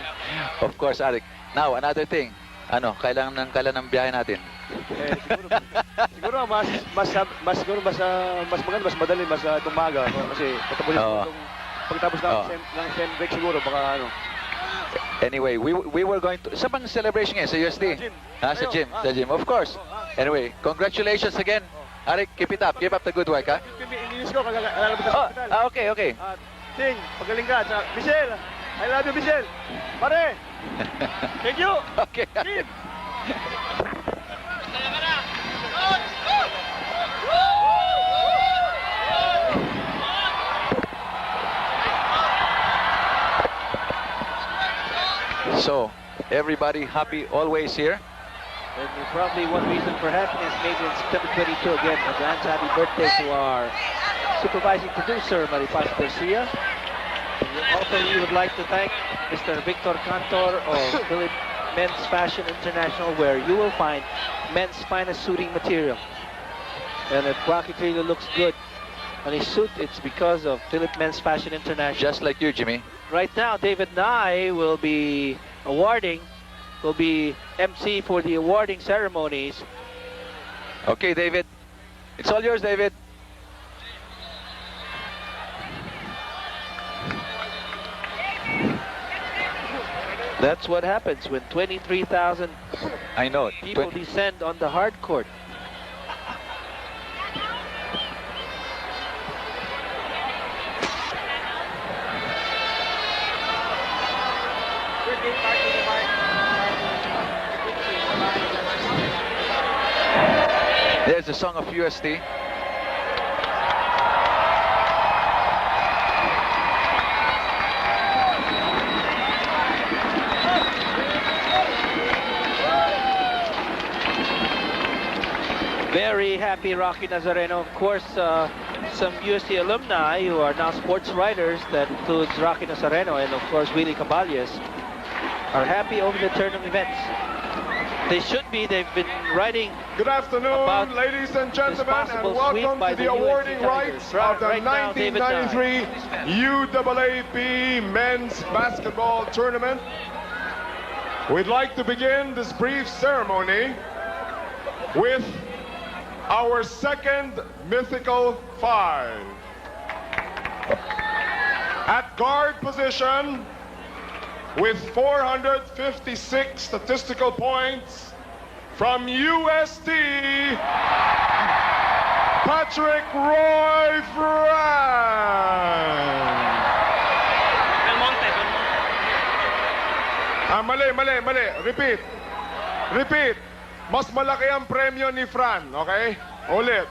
Of course, Arik. Now, another thing. Kailan ng biyahe natin? Siguro mas maganda, mas madali, mas tumaga. Kasi pagtapos ng sem break siguro, baka ano. Anyway, we were going to... Sa bang celebration ngayon? Sa UST? Sa gym. Sa gym, of course. Anyway, congratulations again. Arik, keep it up. Keep up the good work, ha? Ininis ko, kalalabas sa hospital. Okay. Ting, pagaling ka. Michelle, I love you, Michelle. Pare, thank you. Okay. Team. So, everybody happy always here? And probably one reason for happiness, maybe on September 22 again, advance happy birthday to our supervising producer, Maripaz Garcia. Also, we would like to thank Mr. Victor Cantor of Philip Men's Fashion International, where you will find men's finest suiting material. And if Rocky really looks good on his suit, it's because of Philip Men's Fashion International. Just like you, Jimmy. Right now, David Nye will be MC for the awarding ceremonies. Okay, David. It's all yours, David. That's what happens when 23,000 I know. people descend on the hard court. There's the song of UST. Very happy Rocky Nazareno. Of course, some UST alumni who are now sports writers, that includes Rocky Nazareno and of course Willie Caballes, are happy over the turn of events. They should be. They've been writing. Good afternoon, ladies and gentlemen, and welcome to the awarding rights of the 1993 UAAP Men's Basketball Tournament. We'd like to begin this brief ceremony with our second mythical five. At guard position, with 456 statistical points, from UST, Patrick Roy Fran. Mali. Repeat. Mas malaki ang premyo ni Fran, okay? Ulit.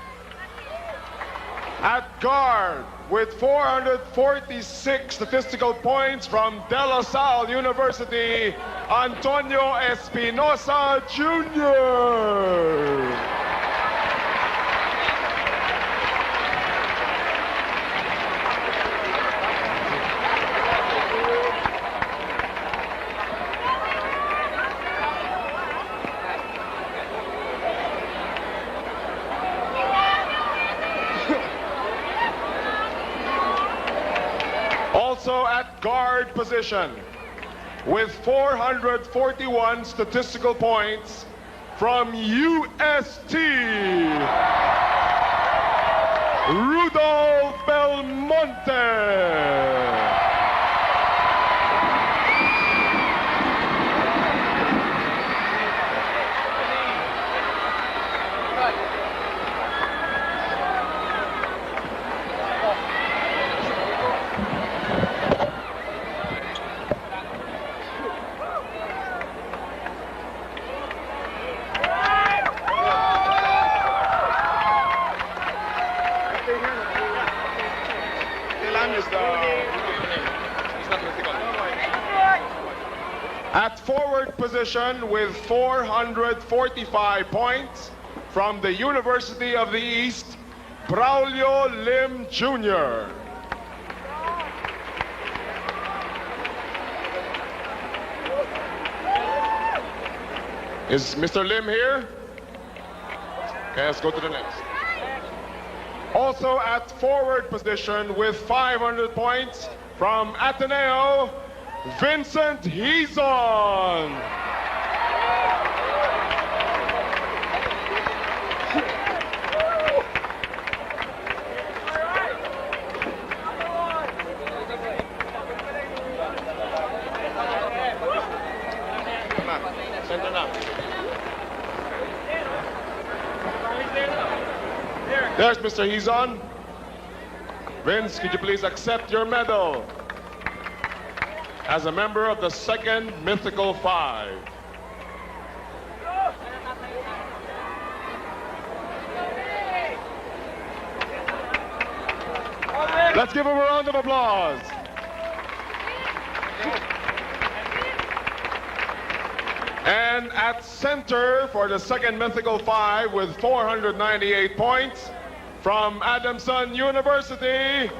At guard, with 446 statistical points from De La Salle University, Antonio Espinosa Jr. Also at guard position with 441 statistical points from UST, Rudolph Belmonte. At forward position with 445 points from the University of the East, Braulio Lim Jr. Is Mr. Lim here? Okay, let's go to the next. Also at forward position with 500 points from Ateneo, Vincent Hizon. There's Mr. Hizon. Vince, could you please accept your medal as a member of the second Mythical Five? Let's give him a round of applause. And at center for the second Mythical Five with 498 points from Adamson University,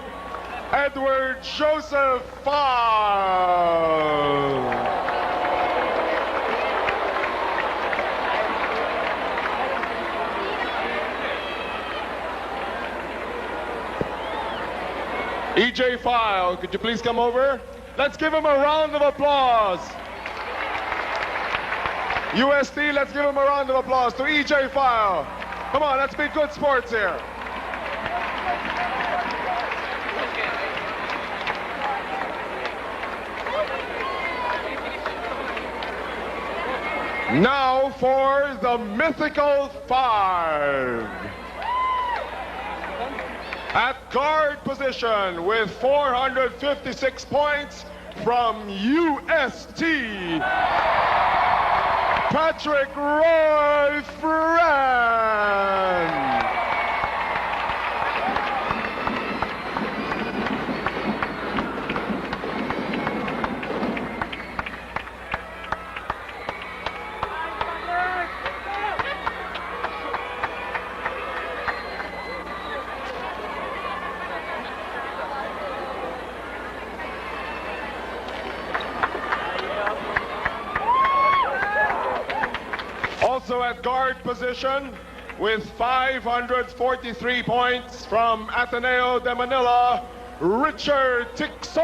Edward Joseph Fall. EJ File, could you please come over? Let's give him a round of applause. UST, let's give him a round of applause to EJ File. Come on, let's be good sports here. Now for the Mythical Five. At guard position with 456 points from UST, Patrick Roy Friend. Also at guard position with 543 points from Ateneo de Manila, Richard Tixon.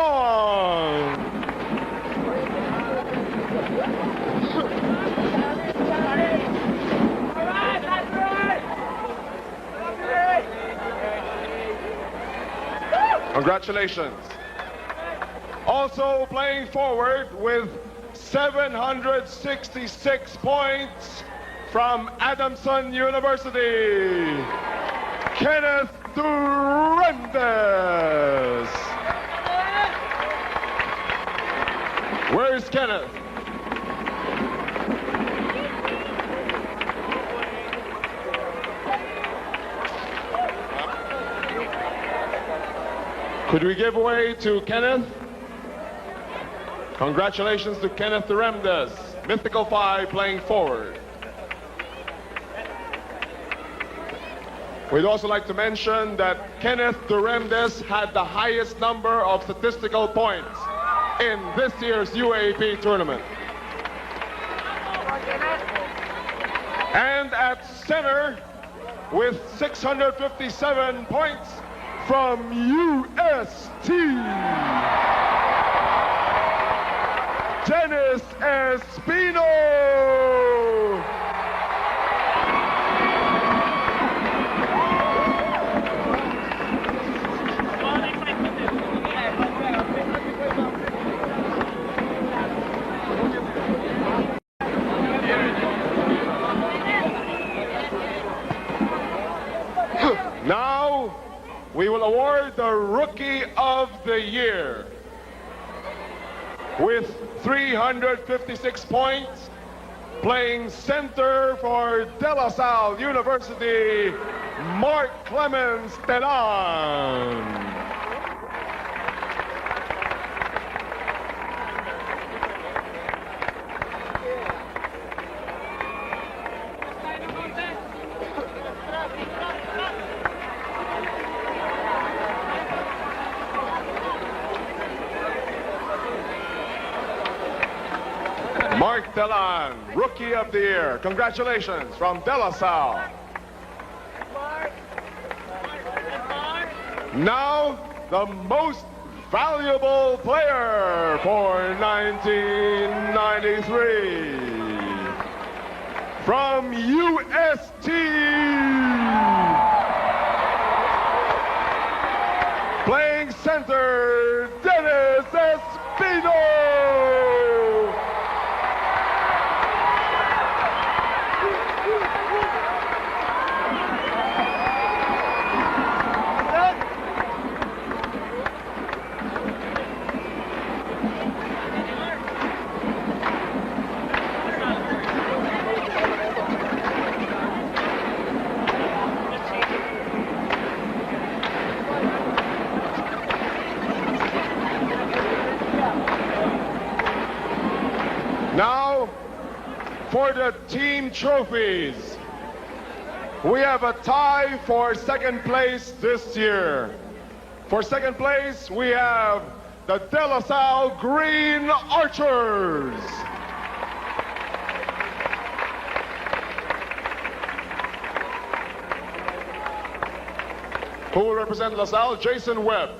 Congratulations. Also playing forward with 766 points from Adamson University, Kenneth Durandes. Where's Kenneth? Could we give way to Kenneth? Congratulations to Kenneth Durandes, Mythical Five playing forward. We'd also like to mention that Kenneth Durandes had the highest number of statistical points in this year's UAAP tournament. And at center with 657 points from UST, Dennis Espino. Now, we will award the Rookie of the Year. With 356 points, playing center for De La Salle University, Mark Clemens Telan. Mark Telan, Rookie of the Year. Congratulations from De La Salle. Now, the most valuable player for 1993 from UST. Playing center, Dennis Espino. Now, for the team trophies, we have a tie for second place this year. For second place, we have the De La Salle Green Archers. Who will represent La Salle? Jason Webb.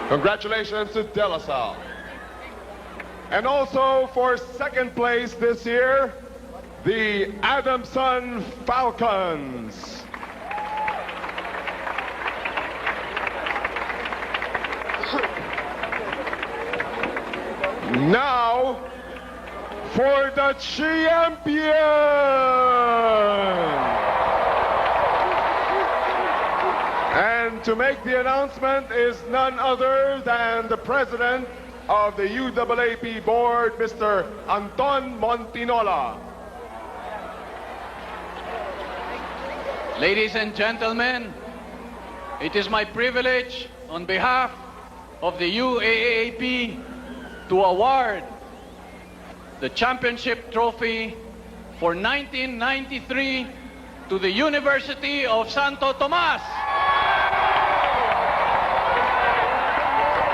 Congratulations to De La Salle. And also for second place this year, the Adamson Falcons. Now, for the champion. And to make the announcement is none other than the president of the UAAP board, Mr. Anton Montinola. Ladies and gentlemen, it is my privilege on behalf of the UAAP to award the championship trophy for 1993 to the University of Santo Tomas.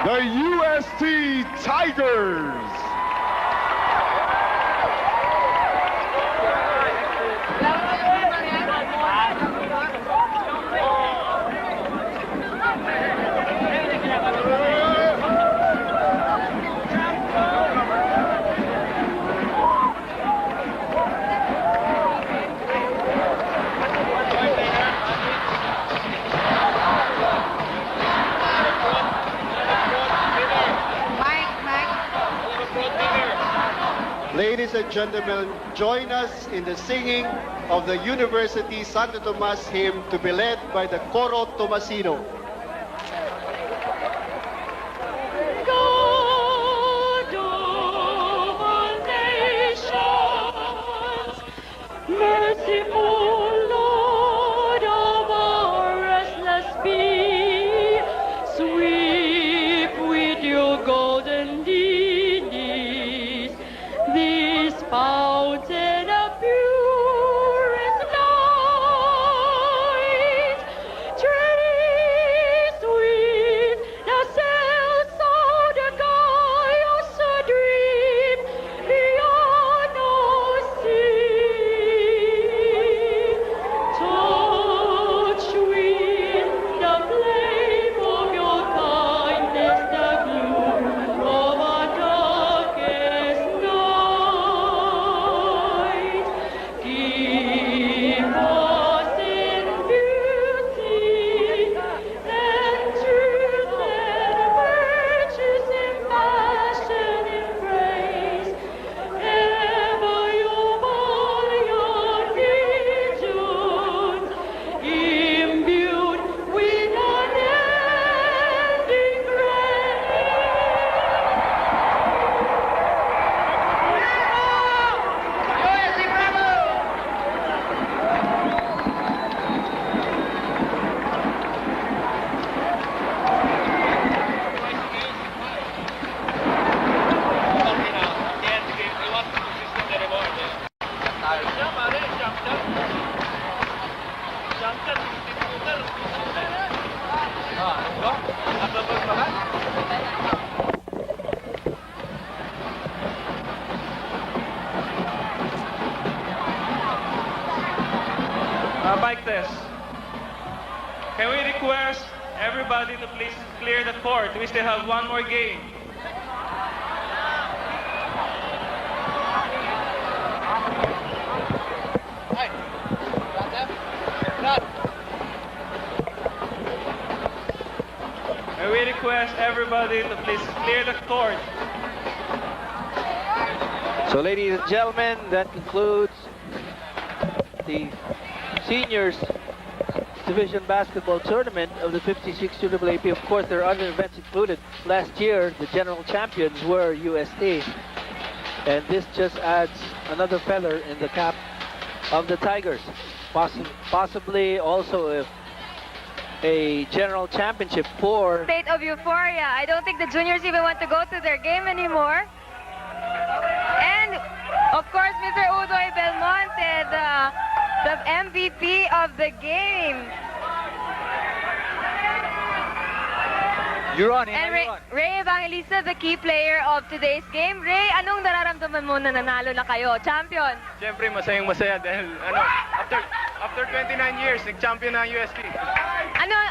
The UST Tigers. Ladies and gentlemen, join us in the singing of the University Santo Tomas hymn to be led by the Coro Tomasino. God of all nations, merciful Lord of our restless be, sweep with your golden lilies this fountain of purest light, traced with the sails of the Gaius dream beyond all sea. mic test. Can we request everybody to please clear the court? We still have one more game. And we request everybody to please clear the court. So ladies and gentlemen, that concludes the seniors division basketball tournament of the 56 UAAP. Of course, there are other events included. Last year, the general champions were UST. And this just adds another feather in the cap of the Tigers. Possibly also a general championship for... State of euphoria. I don't think the juniors even want to go to their game anymore. And, of course, Mr. Udoy Belmonte, the MVP of the game. You're on, And you're on. Ray Evangelista, the key player of today's game. Ray, anong nararamdaman mo na nanalo na kayo? Champion! Siyempre, masayang-masaya dahil after 29 years, nag-champion na UST.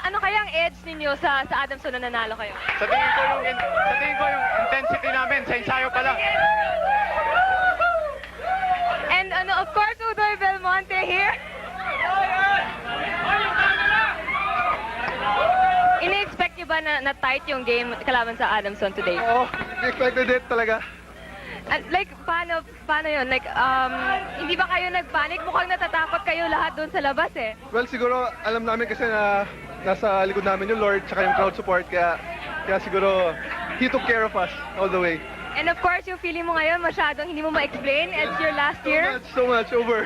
Ano kayang edge ninyo sa Adamson na nanalo kayo? Sa tingin ko yung intensity namin sa ensayo pa lang. And of course, Udoy Belmonte here. Ini-expect niyo ba na tight yung game kalaban sa Adamson today? Oo, expected it talaga. Like, paano yun? Like, hindi ba kayo nagpanic? Mukhang natatakot kayo lahat doon sa labas eh. Well, siguro alam namin kasi na nasa likod namin yung Lord tsaka yung crowd support, kaya siguro He took care of us all the way. And of course, yung feeling mo ngayon masyadong hindi mo ma-explain. It's your last year. So much, over.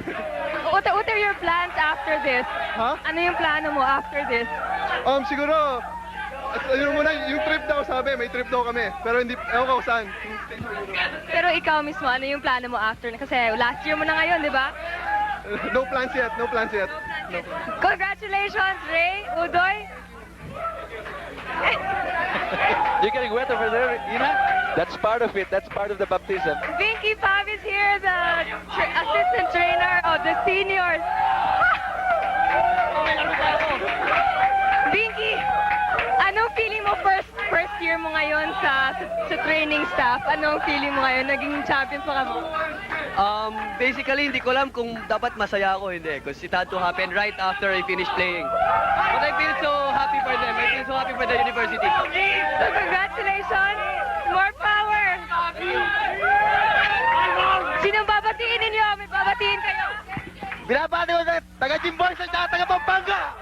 What are your plans after this? Ha? Ano yung plano mo after this? Siguro, yun muna, yung trip daw sabi, may trip daw kami. Pero hindi, ewan ko saan. Pero ikaw mismo, ano yung plano mo after? Kasi last year mo na ngayon, di ba? No plans yet, no plans yet. No. Congratulations, Ray, Udoy. You're getting wet over there, Ina? That's part of it. That's part of the baptism. Vinky Pab is here, the assistant trainer of the seniors. Vinky, anong feeling mo first year mo ngayon sa training staff? Anong feeling mo ngayon? Naging champions pa ka mo? Basically, hindi ko alam kung dapat masaya ako o hindi. Because it had to happen right after I finished playing. But I feel so happy for them. I feel so happy for the university. So congratulations! More power! Sinong babatiin ninyo? May babatiin kayo? Binabati ko sa taga-Jimboy sa taga Pampanga!